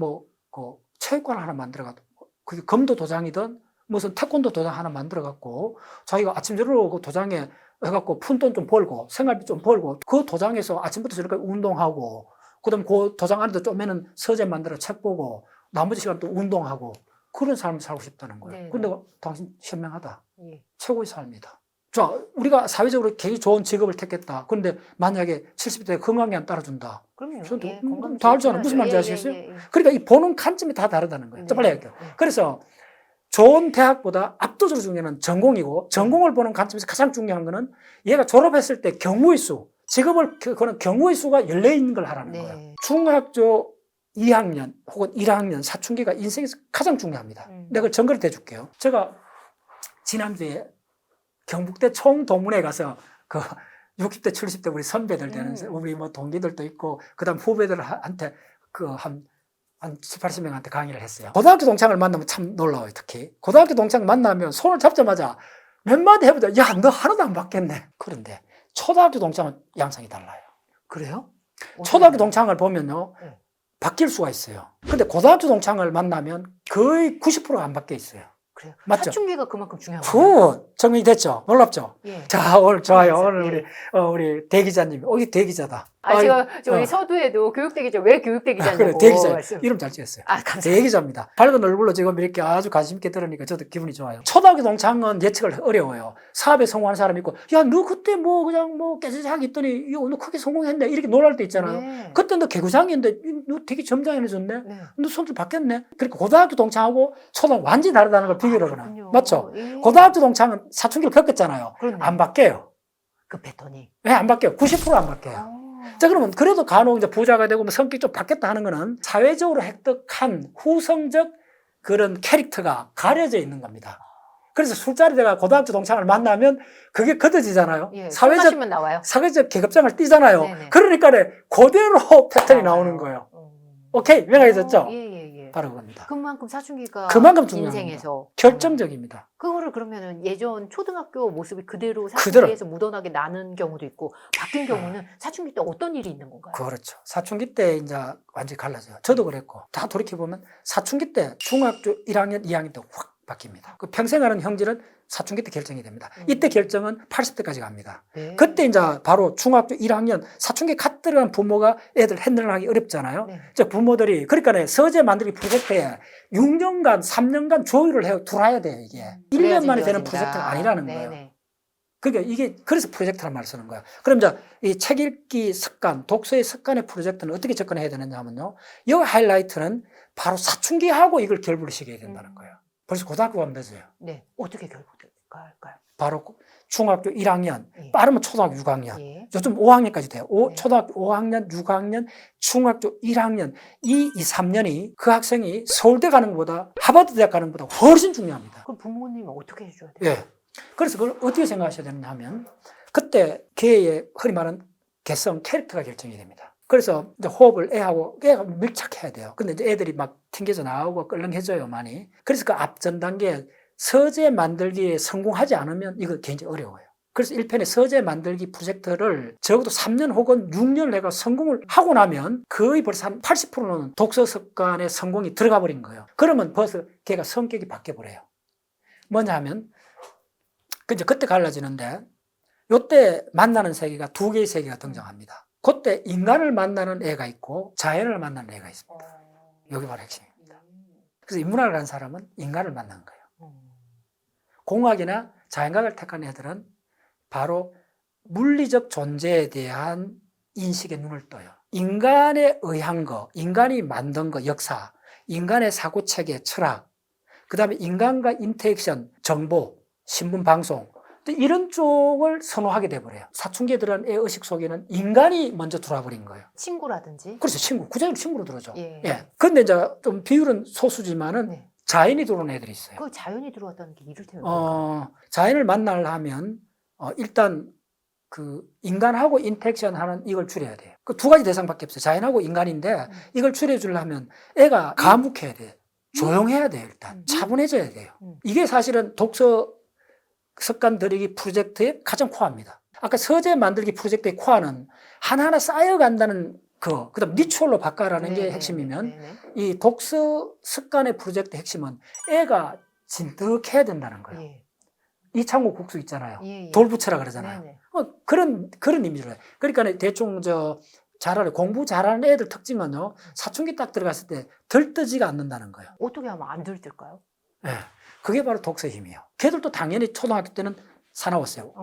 체육관 하나 만들어가지고 그게 검도 도장이든 무슨 태권도 도장 하나 만들어갖고 자기가 아침 저녁으로 그 도장에 해갖고 푼돈 좀 벌고 생활비 좀 벌고 그 도장에서 아침부터 저녁까지 운동하고 그다음 그 도장 안에도 좀에는 서재 만들어 책 보고 나머지 시간 또 운동하고 그런 삶을 살고 싶다는 거예요. 네. 근데 당신 현명하다. 예. 최고의 삶이다. 자, 우리가 사회적으로 굉장히 좋은 직업을 택했다. 그런데 만약에 70대 건강이 안 따라준다. 그럼요. 저도 예, 다 알잖아요. 무슨 말인지 아시겠어요? 그러니까 이 보는 관점이 다 다르다는 거예요. 자, 빨리 할게요. 그래서 좋은 대학보다 압도적으로 중요한 건 전공이고 전공을 보는 관점에서 가장 중요한 거는 얘가 졸업했을 때 경우의 수, 직업을 그런 경우의 수가 열려 있는 걸 하라는 네. 거예요. 중학교 2학년 혹은 1학년 사춘기가 인생에서 가장 중요합니다. 내가 그걸 증거를 대줄게요. 제가 지난주에 경북대 총동문회 가서 60대, 70대 우리 선배들 되는 우리 동기들도 있고 그다음 후배들한테 한 7, 80명한테 강의를 했어요. 고등학교 동창을 만나면 참 놀라워요. 특히 고등학교 동창 만나면 손을 잡자마자 몇 마디 해보자. 야, 너 하나도 안 받겠네. 그런데 초등학교 동창은 양상이 달라요. 그래요? 초등학교 동창을 보면요. 네. 바뀔 수가 있어요. 근데 고등학교 동창을 만나면 거의 90%가 안 바뀌어 있어요. 그래요. 맞죠? 사춘기가 그만큼 중요한 거예요. 굿! 정리이 됐죠? 놀랍죠? 예. 자, 오늘 좋아요. 오늘 예. 우리 대기자님. 이 대기자다. 제가 우리 서두에도 교육대기자 왜 교육대기자냐고 그래, 대기자. 말씀. 이름 잘 지었어요. 감사합니다. 대기자입니다. 밝은 얼굴로 지금 이렇게 아주 관심 있게 들으니까 저도 기분이 좋아요. 초등학교 동창은 예측을 어려워요. 사업에 성공하는 사람이 있고, 야, 너 그때 그냥 깨지작 했더니, 너 크게 성공했네. 이렇게 놀랄 때 있잖아요. 네. 그때 너 개구장인데, 너 되게 점장해졌네. 네. 너 손질 바뀌었네. 그러니까 고등학교 동창하고 초등 완전히 다르다는 걸 비교를 하거나. 그렇군요. 맞죠? 예. 고등학교 동창은 사춘기를 겪었잖아요. 그렇네. 안 바뀌어요. 그 패턴이. 왜 안 바뀌어요? 90%안 바뀌어요. 자, 그러면 그래도 간혹 이제 부자가 되고 성격이 좀 바뀌었다 하는 거는 사회적으로 획득한 후성적 그런 캐릭터가 가려져 있는 겁니다. 그래서 술자리 내가 고등학교 동창을 만나면 그게 걷어지잖아요. 예, 사회적 나와요. 사회적 계급장을 띠잖아요. 네네. 그러니까 그대로 패턴이 나오는 거예요. 오케이? 명확해졌죠? 예. 바로 그겁니다. 그만큼 사춘기가 그만큼 중요한 인생에서 결정적입니다. 그거를 그러면은 예전 초등학교 모습이 그대로 그대로. 사춘기에서 묻어나게 나는 경우도 있고 바뀐 경우는 사춘기 때 어떤 일이 있는 건가요? 그렇죠. 사춘기 때 이제 완전히 갈라져요. 저도 그랬고 다 돌이켜보면 사춘기 때 중학교 1학년, 2학년 때 확 바뀝니다. 그 평생 하는 형질은 사춘기 때 결정이 됩니다. 이때 결정은 80대까지 갑니다. 네. 그때 이제 바로 중학교 1학년 사춘기 갓 들어간 부모가 애들 핸들하기 어렵잖아요. 네. 이제 부모들이 그러니까 서재 만들기 프로젝트에 6년간, 3년간 조율을 두라야 돼요. 이게 1년 만에 되는 이루어진다. 프로젝트가 아니라는 거예요. 네네. 그러니까 이게 그래서 프로젝트란 말을 쓰는 거예요. 그럼 이제 이 책 읽기 습관, 독서의 습관의 프로젝트는 어떻게 접근해야 되느냐 하면요. 이 하이라이트는 바로 사춘기하고 이걸 결부를 시켜야 된다는 거예요. 벌써 고등학교 가면 되죠. 네. 어떻게 결부될까요? 바로 중학교 1학년, 예. 빠르면 초등학교 6학년. 예. 요즘 5학년까지 돼요. 네. 초등학교 5학년, 6학년, 중학교 1학년. 이 2, 3년이 그 학생이 서울대 가는 것보다 하버드 대학 가는 것보다 훨씬 중요합니다. 그럼 부모님은 어떻게 해줘야 돼요? 예. 그래서 그걸 어떻게 생각하셔야 되느냐 하면 그때 걔의 흔히 말하는 개성, 캐릭터가 결정이 됩니다. 그래서 이제 호흡을 애하고 밀착해야 돼요. 근데 이제 애들이 막 튕겨져 나오고 끌렁해져요, 많이. 그래서 그 앞전 단계 서재 만들기에 성공하지 않으면 이거 굉장히 어려워요. 그래서 1편의 서재 만들기 프로젝트를 적어도 3년 혹은 6년 내가 성공을 하고 나면 거의 벌써 한 80%는 독서 습관의 성공이 들어가 버린 거예요. 그러면 벌써 걔가 성격이 바뀌어버려요. 뭐냐 하면 이제 그때 갈라지는데 요때 만나는 세계가 두 개의 세계가 등장합니다. 그때 인간을 만나는 애가 있고 자연을 만나는 애가 있습니다. 여기 바로 핵심입니다. 그래서 인문학을 간 사람은 인간을 만난 거예요. 공학이나 자연과학을 택한 애들은 바로 물리적 존재에 대한 인식에 눈을 떠요. 인간에 의한 거, 인간이 만든 거, 역사, 인간의 사고체계, 철학, 그 다음에 인간과 인터액션, 정보, 신문, 방송, 이런 쪽을 선호하게 돼버려요. 사춘기에 들어간 애 의식 속에는 인간이 먼저 들어와 버린 거예요. 친구라든지. 그래서 친구, 구체적으로 친구로 들어오죠. 예. 예. 근데 이제 좀 비율은 소수지만은 네. 자연이 들어오는 애들이 있어요. 그 자연이 들어왔다는 게 이를테면 뭘까요? 자연을 만나려면 일단 그 인간하고 인터랙션 하는 이걸 줄여야 돼요. 그 두 가지 대상밖에 없어요. 자연하고 인간인데 이걸 줄여주려면 애가 감묵해야 돼요. 조용해야 돼요, 일단. 차분해져야 돼요. 이게 사실은 독서 습관 들이기 프로젝트의 가장 코어입니다. 아까 서재 만들기 프로젝트의 코어는 하나하나 쌓여간다는 그 다음 리추얼로 바꿔라는 게 핵심이면 이 독서 습관의 프로젝트 핵심은 애가 진득해야 된다는 거예요. 예. 이창호 국수 있잖아요. 예. 돌 붙여라 그러잖아요. 네네. 그런 의미로 해요. 그러니까 대충 잘하는 공부 잘하는 애들 특징은요. 사춘기 딱 들어갔을 때 들뜨지가 않는다는 거예요. 어떻게 하면 안 들뜰까요? 예. 그게 바로 독서의 힘이에요. 걔들도 당연히 초등학교 때는 사나웠어요.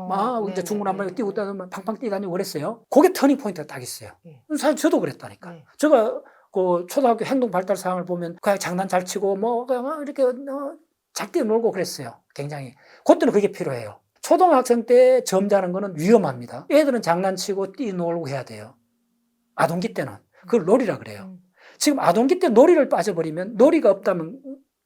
이제 중문 한 번에 뛰고 다니면 팡팡 뛰다니고 그랬어요. 그게 터닝 포인트가 딱 있어요. 예. 사실 저도 그랬다니까. 네. 제가 그 초등학교 행동 발달 사항을 보면 그냥 장난 잘 치고 그냥 이렇게 잘 뛰어놀고 그랬어요. 굉장히. 그때는 그게 필요해요. 초등학생 때 점잖은 거는 위험합니다. 애들은 장난치고 뛰어놀고 해야 돼요. 아동기 때는. 그걸 놀이라 그래요. 지금 아동기 때 놀이를 빠져버리면 놀이가 없다면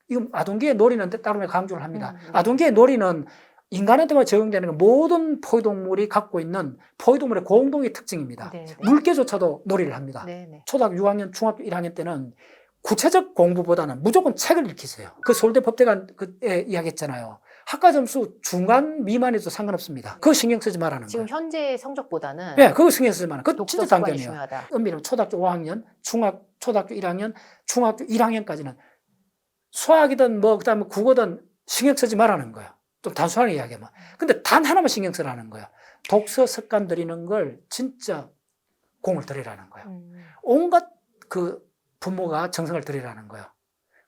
이건 아동기의 놀이는 따로 강조를 합니다. 아동기의 놀이는 인간한테만 적용되는 건 모든 포유동물이 갖고 있는 포유동물의 공동의 특징입니다. 네네. 물개조차도 놀이를 합니다. 네네. 초등학교 6학년, 중학교 1학년 때는 구체적 공부보다는 무조건 책을 읽히세요. 그 서울대 법대관 그때 이야기했잖아요. 학과 점수 중간 미만에도 상관없습니다. 그거 신경 쓰지 말라는 지금 거예요. 현재 성적보다는 네, 그거 신경 쓰지 말라는 거예요. 그거 진짜 독서 습관이 단견이에요. 중요하다. 은비는 초등학교 5학년, 초등학교 1학년, 중학교 1학년까지는 수학이든 그다음에 국어든 신경 쓰지 말라는 거예요. 좀 단순하게 이야기하면. 근데 단 하나만 신경 쓰라는 거예요. 독서 습관 들이는 걸 진짜 공을 들이라는 거예요. 온갖 그 부모가 정성을 들이라는 거예요.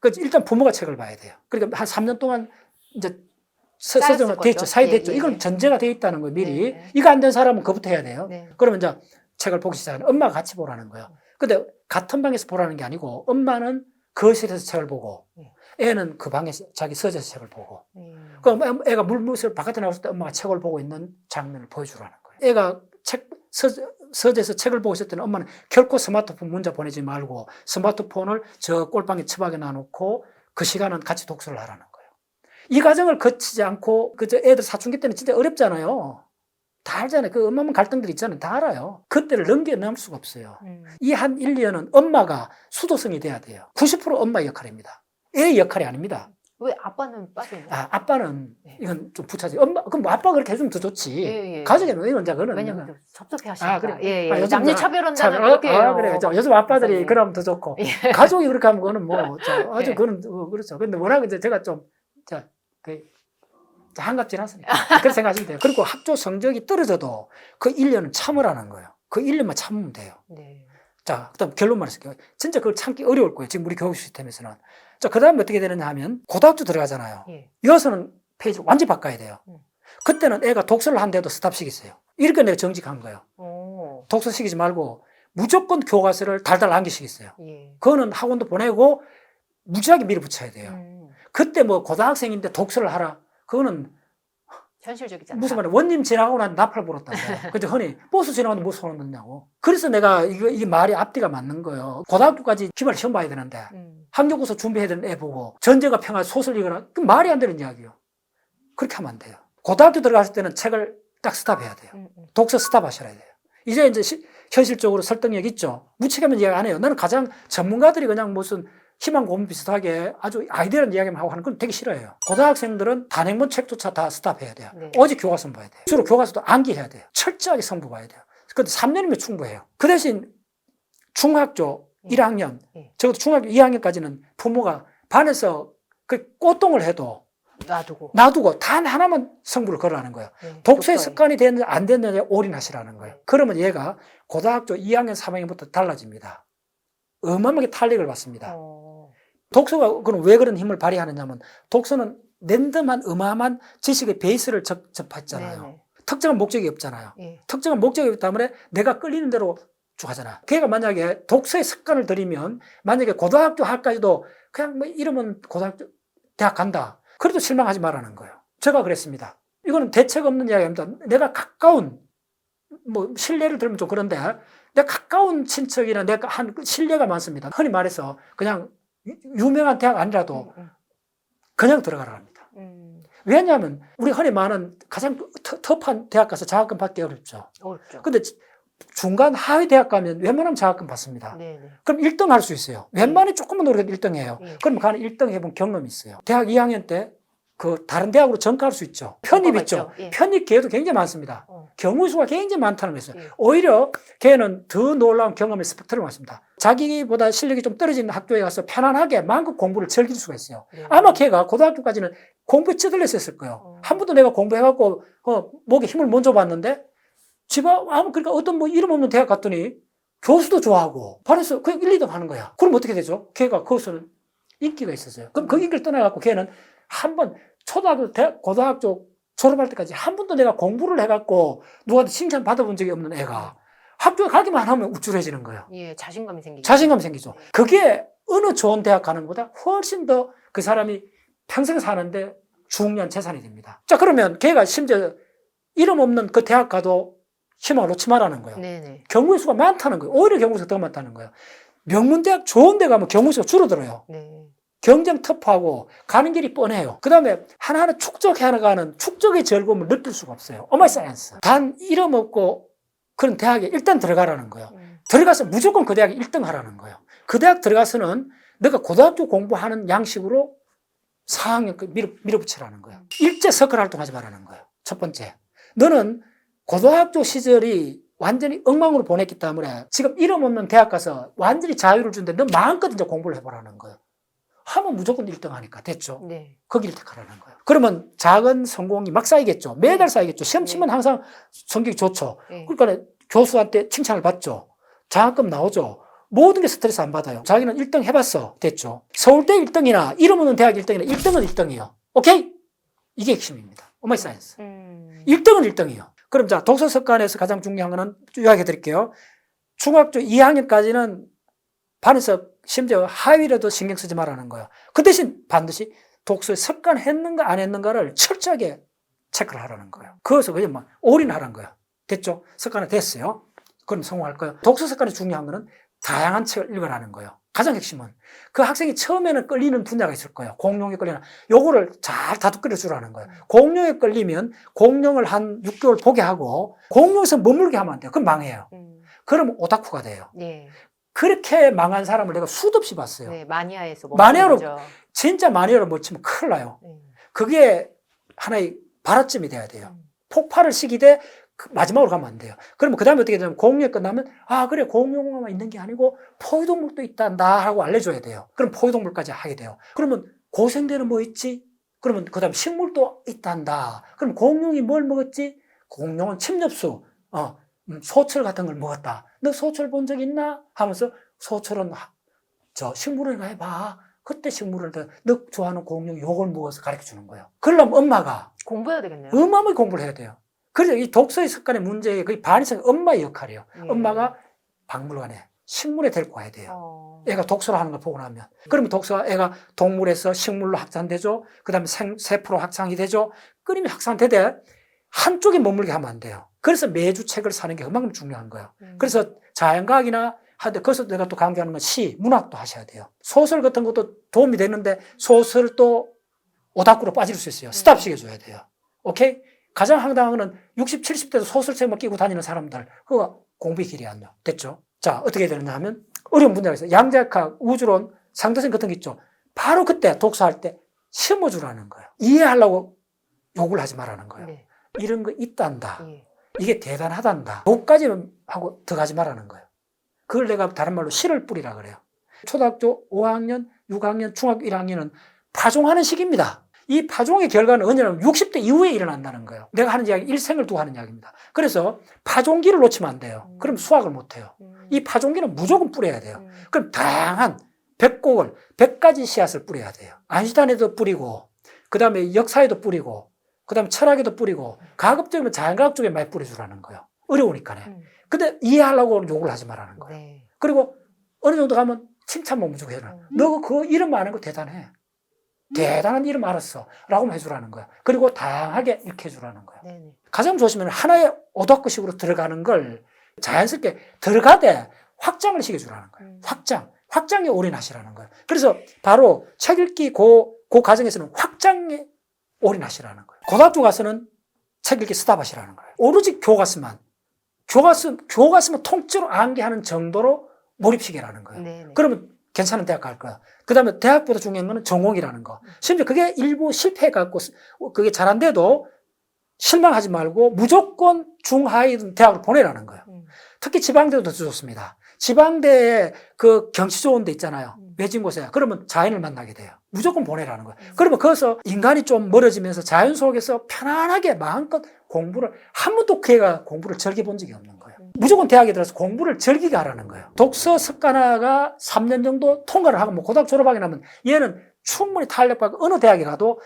그래서 일단 부모가 책을 봐야 돼요. 그러니까 한 3년 동안 이제 서정이 돼 있죠. 사이 됐죠. 이건 전제가 돼 있다는 거예요, 미리. 네. 이거 안 된 사람은 그부터 해야 돼요. 네. 그러면 이제 책을 보기 시작하는 엄마가 같이 보라는 거예요. 근데 같은 방에서 보라는 게 아니고 엄마는 거실에서 책을 보고 애는 그 방에서 자기 서재에서 책을 보고 그럼 애가 물무술 바깥에 나왔을 때 엄마가 책을 보고 있는 장면을 보여주라는 거예요. 애가 서재에서 책을 보고 있을 때는 엄마는 결코 스마트폰 문자 보내지 말고 스마트폰을 저 꼴방에 처박에 놔놓고 그 시간은 같이 독서를 하라는 거예요. 이 과정을 거치지 않고 애들 사춘기 때는 진짜 어렵잖아요. 다 알잖아요. 그 엄마만 갈등들 있잖아요. 다 알아요. 그때를 넘겨넘을 수가 없어요. 이 한 1, 2년은 엄마가 수도성이 돼야 돼요. 90% 엄마의 역할입니다. 애의 역할이 아닙니다. 왜 아빠는 빠져있나요? 아빠는 이건 좀 부차지. 그럼 아빠가 그렇게 해주면 더 좋지. 예. 가족에는 이건 그거는. 왜냐면 섭섭해 하시니까. 그래. 예. 요즘 남녀 차별한다는 그렇게 해요. 그래. 요즘 아빠들이 세상에. 그러면 더 좋고. 가족이 그렇게 하면 그거는 아주 그거는 그렇죠. 근데 워낙 이제 제가 좀, 한갑질하습니다. 그렇게 생각하시면 돼요. 그리고 학교 성적이 떨어져도 그 1년은 참으라는 거예요. 그 1년만 참으면 돼요. 네. 자, 그 다음 결론 말할게요. 진짜 그걸 참기 어려울 거예요. 지금 우리 교육 시스템에서는. 자, 그 다음에 어떻게 되느냐 하면, 고등학교 들어가잖아요. 예. 여기서는 페이지를 완전히 바꿔야 돼요. 그때는 애가 독서를 한데도 스탑시켰어요. 이렇게 내가 정직한 거예요. 독서 시키지 말고 무조건 교과서를 달달 남기시켰어요. 예. 그거는 학원도 보내고 무지하게 밀어붙여야 돼요. 그때 고등학생인데 독서를 하라. 그거는 현실적이잖아요. 무슨 말이야? 원님 지나가고 난 나팔 불었다고. 근데 흔히 버스 지나가는데 뭐 손을 넣냐고. 그래서 내가 이 말이 앞뒤가 맞는 거예요. 고등학교까지 기말 시험 봐야 되는데 학력고사 준비해야 되는 애 보고 전제가 평화 소설 읽거나 그 말이 안 되는 이야기예요. 그렇게 하면 안 돼요. 고등학교 들어갔을 때는 책을 딱 스탑해야 돼요. 독서 스탑하셔야 돼요. 이제 현실적으로 설득력 있죠. 무책임한 이야기 안 해요. 나는 가장 전문가들이 그냥 무슨 희망 고문 비슷하게 아주 아이디어한 이야기만 하고 하는 건 되게 싫어해요. 고등학생들은 단행본 책조차 다 스탑해야 돼요. 네. 오직 교과서만 봐야 돼요. 주로 교과서도 암기해야 돼요. 철저하게 성부 봐야 돼요. 근데 3년이면 충분해요. 그 대신 중학교 1학년, 적어도 중학교 2학년까지는 부모가 반에서 그 꽃동을 해도 놔두고 단 하나만 성부를 걸어라는 거예요. 독서의 습관이 됐는지 안 됐는지 올인하시라는 거예요. 그러면 얘가 고등학교 2학년, 3학년부터 달라집니다. 어마어마하게 탄력을 받습니다. 독서가 그럼 왜 그런 힘을 발휘하느냐면 독서는 랜덤한 어마어마한 지식의 베이스를 접했잖아요. 네네. 특정한 목적이 없잖아요. 예. 특정한 목적이 없기 때문에 내가 끌리는 대로 쭉 하잖아. 걔가 만약에 독서의 습관을 들이면 만약에 고등학교 학까지도 그냥 뭐 이러면 고등학교 대학 간다. 그래도 실망하지 말라는 거예요. 제가 그랬습니다. 이거는 대책 없는 이야기입니다. 내가 가까운 뭐 신뢰를 들면 좀 그런데 내가 가까운 친척이나 내가 한 신뢰가 많습니다. 흔히 말해서 그냥 유명한 대학 아니라도 그냥 들어가라 합니다. 왜냐하면 우리 흔히 말하는 가장 터프한 대학 가서 장학금 받기 어렵죠. 근데 중간 하위 대학 가면 웬만하면 장학금 받습니다. 네네. 그럼 1등 할 수 있어요. 웬만히 조금만 노력해도 1등 해요. 네. 그럼 가는 1등 해본 경험이 있어요. 대학 2학년 때 그 다른 대학으로 전과할 수 있죠. 편입 있죠. 예. 편입 기회도 굉장히 많습니다. 경우 수가 굉장히 많다는 거죠. 예. 오히려 걔는 더 놀라운 경험의 스펙트럼을 갖습니다. 자기보다 실력이 좀 떨어지는 학교에 가서 편안하게 마음껏 공부를 즐길 수가 있어요. 네. 아마 걔가 고등학교까지는 공부에 찌들렸을 거예요. 한 번도 내가 공부해갖고 목에 힘을 못 줘봤는데 그러니까 어떤 뭐 이름 없는 대학 갔더니 교수도 좋아하고 반에서 그냥 1, 2등 하는 거야. 그럼 어떻게 되죠? 걔가 거기서는 인기가 있었어요. 그럼 그 인기를 떠나갖고 걔는 한 번 초등학교, 고등학교 졸업할 때까지 한 번도 내가 공부를 해갖고 누구한테 칭찬 받아본 적이 없는 애가 학교에 가기만 하면 우쭐해지는 거예요. 예, 자신감이 생기죠. 자신감이 생기죠. 그게 어느 좋은 대학 가는 것보다 훨씬 더 그 사람이 평생 사는데 중요한 재산이 됩니다. 자, 그러면 걔가 심지어 이름 없는 그 대학 가도 희망을 놓지 말라는 거예요. 네네. 경우의 수가 많다는 거예요. 오히려 경우의 수가 더 많다는 거예요. 명문대학 좋은 데 가면 경우의 수가 줄어들어요. 네. 경쟁 터프하고 가는 길이 뻔해요. 그 다음에 하나하나 축적해 나가는 축적의 즐거움을 느낄 수가 없어요. 어마이 사이언스. 단 이름 없고 그런 대학에 일단 들어가라는 거예요. 들어가서 무조건 그 대학에 1등 하라는 거예요. 그 대학 들어가서는 내가 고등학교 공부하는 양식으로 4학년 밀어붙이라는 거예요. 일제 서클 활동하지 말라는 거예요. 첫 번째. 너는 고등학교 시절이 완전히 엉망으로 보냈기 때문에 지금 이름 없는 대학 가서 완전히 자유를 준데 너 마음껏 이제 공부를 해보라는 거예요. 하면 무조건 1등 하니까 됐죠. 네. 거기를 택하라는 거예요. 그러면 작은 성공이 막 쌓이겠죠. 매달 쌓이겠죠. 시험 치면 항상 성격이 좋죠. 네. 그러니까 교수한테 칭찬을 받죠. 장학금 나오죠. 모든 게 스트레스 안 받아요. 자기는 1등 해봤어. 됐죠. 서울대 1등이나 이름 없는 대학 1등이나 1등은 1등이에요. 오케이? 이게 핵심입니다. 오마이 사이언스. 1등은 1등이에요. 그럼 자, 독서 습관에서 가장 중요한 거는 요약해 드릴게요. 중학교 2학년까지는 반에서 심지어 하위라도 신경 쓰지 말라는 거예요. 그 대신 반드시 독서에 습관 했는가 안 했는가를 철저하게 체크를 하라는 거예요. 그것을 그냥 막 올인하라는 거예요. 됐죠? 습관이 됐어요. 그럼 성공할 거예요. 독서 습관이 중요한 거는 다양한 책을 읽으라는 거예요. 가장 핵심은 그 학생이 처음에는 끌리는 분야가 있을 거예요. 공룡에 끌리는 요거를 잘 다독거려 주라는 거예요. 공룡에 끌리면 공룡을 한 6개월 보게 하고 공룡에서 머물게 하면 안 돼요. 그럼 망해요. 그러면 오타쿠가 돼요. 네. 그렇게 망한 사람을 내가 수도 없이 봤어요. 네, 마니아에서 마니아로 거죠. 진짜 마니아로 못 치면 큰일 나요. 네. 그게 하나의 발화점이 돼야 돼요. 폭발을 시키되 마지막으로 가면 안 돼요. 그러면 그 다음에 어떻게 되냐면 공룡이 끝나면 그래 공룡만 있는 게 아니고 포유동물도 있단다 하고 알려줘야 돼요. 그럼 포유동물까지 하게 돼요. 그러면 고생대는 뭐 있지? 그러면 그 다음 식물도 있단다. 그럼 공룡이 뭘 먹었지? 공룡은 침엽수, 소철 같은 걸 먹었다. 너 소철 본 적 있나? 하면서 소철은 식물을 해봐. 그때 식물을 너 좋아하는 공룡 요걸 먹어서 가르쳐 주는 거예요. 그러려면 엄마가 공부해야 되겠네요. 어마어마하게 공부를 해야 돼요. 그래서 이 독서의 습관의 문제의 거의 반 이상이 엄마의 역할이에요. 엄마가 박물관에 식물에 데리고 가야 돼요. 어. 애가 독서를 하는 걸 보고 나면. 그러면 독서가 애가 동물에서 식물로 확산되죠. 그 다음에 세포로 확산이 되죠. 끊임이 확산되되 한쪽에 머물게 하면 안 돼요. 그래서 매주 책을 사는 게 그만큼 중요한 거예요. 그래서 자연과학이나 하되 그래서 내가 또 강조하는 건 시, 문학도 하셔야 돼요. 소설 같은 것도 도움이 되는데 소설도 오닥구로 빠질 수 있어요. 스탑 시켜줘야 돼요. 오케이? 가장 황당한 건 60, 70대도 소설책만 끼고 다니는 사람들. 그거 공부의 길이 안 나. 됐죠? 자, 어떻게 해야 되느냐 하면 어려운 문제가 있어요. 양자역학, 우주론, 상대성 같은 게 있죠. 바로 그때 독서할 때 심어주라는 거예요. 이해하려고 욕을 하지 말라는 거예요. 네. 이런 거 있단다. 예. 이게 대단하단다. 욕까지는 하고 들어가지 말라는 거예요. 그걸 내가 다른 말로 씨를 뿌리라 그래요. 초등학교 5학년, 6학년, 중학교 1학년은 파종하는 시기입니다. 이 파종의 결과는 언제냐면 60대 이후에 일어난다는 거예요. 내가 하는 이야기, 일생을 두고 하는 이야기입니다. 그래서 파종기를 놓치면 안 돼요. 그럼 수학을 못 해요. 이 파종기는 무조건 뿌려야 돼요. 그럼 다양한 100곡을, 100가지 씨앗을 뿌려야 돼요. 아인슈타인에도 뿌리고, 그 다음에 역사에도 뿌리고, 그 다음에 철학에도 뿌리고, 가급적이면 자연과학 쪽에 많이 뿌려주라는 거예요. 어려우니까네. 근데 이해하려고 욕을 하지 말라는 거예요. 네. 그리고 어느 정도 가면 칭찬만 무조건 해라. 너 그거 이름 아는 거 대단해. 대단한 이름 알았어. 라고 해주라는 거야. 그리고 다양하게 이렇게 해주라는 거야. 네네. 가장 조심은 하나의 오덕구식으로 들어가는 걸 자연스럽게 들어가되 확장을 시켜주라는 거예요. 확장에 올인하시라는 거예요. 그래서 바로 책 읽기 그 과정에서는 확장에 올인하시라는 거예요. 고등학교 가서는 책 읽기 스탑하시라는 거예요. 오로지 교과서만 통째로 암기하는 정도로 몰입시키라는 거예요. 네네. 그러면 괜찮은 대학 갈 거야. 그 다음에 대학보다 중요한 거는 전공이라는 거. 심지어 그게 일부 실패해갖고 그게 잘 안 돼도 실망하지 말고 무조건 중하위든 대학으로 보내라는 거예요. 특히 지방대도 더 좋습니다. 지방대에 그 경치 좋은 데 있잖아요. 외진 곳에. 그러면 자연을 만나게 돼요. 무조건 보내라는 거예요. 그러면 거기서 인간이 좀 멀어지면서 자연 속에서 편안하게 마음껏 공부를, 한 번도 그 애가 공부를 즐겨본 적이 없는 거예요. 무조건 대학에 들어서 공부를 즐기게 하라는 거예요. 독서 습관화가 3년 정도 통과를 하고 뭐 고등학교 졸업하게 나면 얘는 충분히 탄력받고 어느 대학에 가도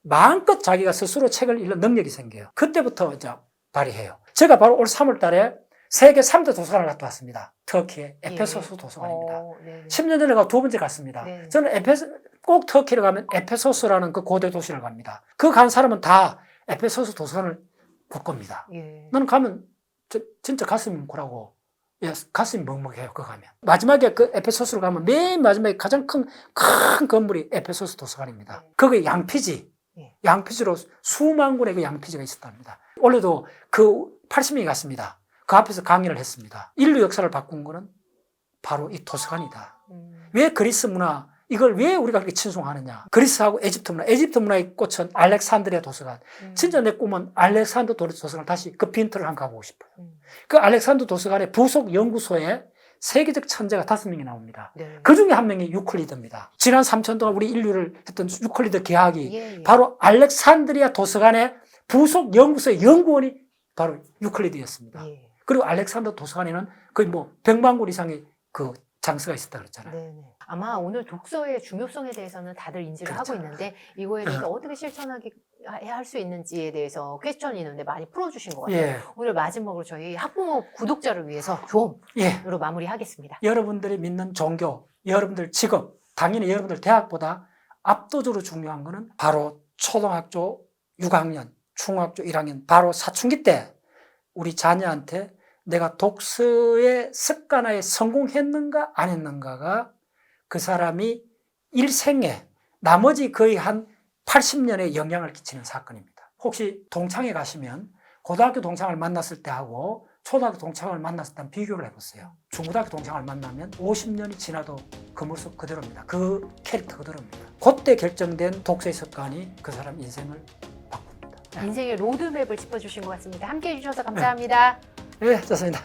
마음껏 자기가 스스로 책을 읽는 능력이 생겨요. 그때부터 이제 발휘해요. 제가 바로 올 3월 달에 세계 3대 도서관을 갔다 왔습니다. 터키의 에페소스 도서관입니다. 10년 전에 가 두 번째 갔습니다. 네. 저는 꼭 터키를 가면 에페소스라는 그 고대 도시를 갑니다. 그 간 사람은 다 에페소스 도서관을 볼 겁니다. 예. 나는 가면 진짜 가슴이 뭉클하고 가슴이 먹먹해요. 그거 가면. 마지막에 그 에페소스로 가면 맨 마지막에 가장 큰 건물이 에페소스 도서관입니다. 거기 양피지. 양피지로 수만 권의 그 양피지가 있었답니다. 원래도 그 80명이 갔습니다. 그 앞에서 강의를 했습니다. 인류 역사를 바꾼 거는 바로 이 도서관이다. 왜 그리스 문화, 이걸 왜 우리가 그렇게 친송하느냐. 그리스하고 에집트 문화의 꽃은 알렉산드리아 도서관. 진짜 내 꿈은 알렉산더 도서관 다시 그 빈터를 한번 가보고 싶어요. 그 알렉산더 도서관의 부속 연구소에 세계적 천재가 5명이 나옵니다. 네. 그 중에 한 명이 유클리드입니다. 지난 3천 동안 우리 인류를 했던 유클리드 계학이 예. 바로 알렉산드리아 도서관의 부속 연구소의 연구원이 바로 유클리드였습니다. 예. 그리고 알렉산더 도서관에는 거의 뭐 100만 권 이상의 그 장서가 있었다 그랬잖아요. 네네. 아마 오늘 독서의 중요성에 대해서는 다들 인지를 그렇죠. 하고 있는데 이거에 대해서 어떻게 실천하게 할 수 있는지에 대해서 퀘스천이 있는데 많이 풀어주신 것 같아요. 예. 오늘 마지막으로 저희 학부모 구독자를 위해서 조언으로 예. 마무리하겠습니다. 여러분들이 믿는 종교, 여러분들 직업, 당연히 여러분들 대학보다 압도적으로 중요한 거는 바로 초등학교 6학년, 중학교 1학년, 바로 사춘기 때 우리 자녀한테 내가 독서의 습관화에 성공했는가 안 했는가가 그 사람이 일생에 나머지 거의 한 80년에 영향을 끼치는 사건입니다. 혹시 동창회 가시면 고등학교 동창을 만났을 때하고 초등학교 동창을 만났을 때 비교를 해보세요. 중고등학교 동창을 만나면 50년이 지나도 그 모습 그대로입니다. 그 캐릭터 그대로입니다. 그때 결정된 독서의 습관이 그 사람 인생을 바꿉니다. 인생의 로드맵을 짚어주신 것 같습니다. 함께해 주셔서 감사합니다. 네, 좋습니다.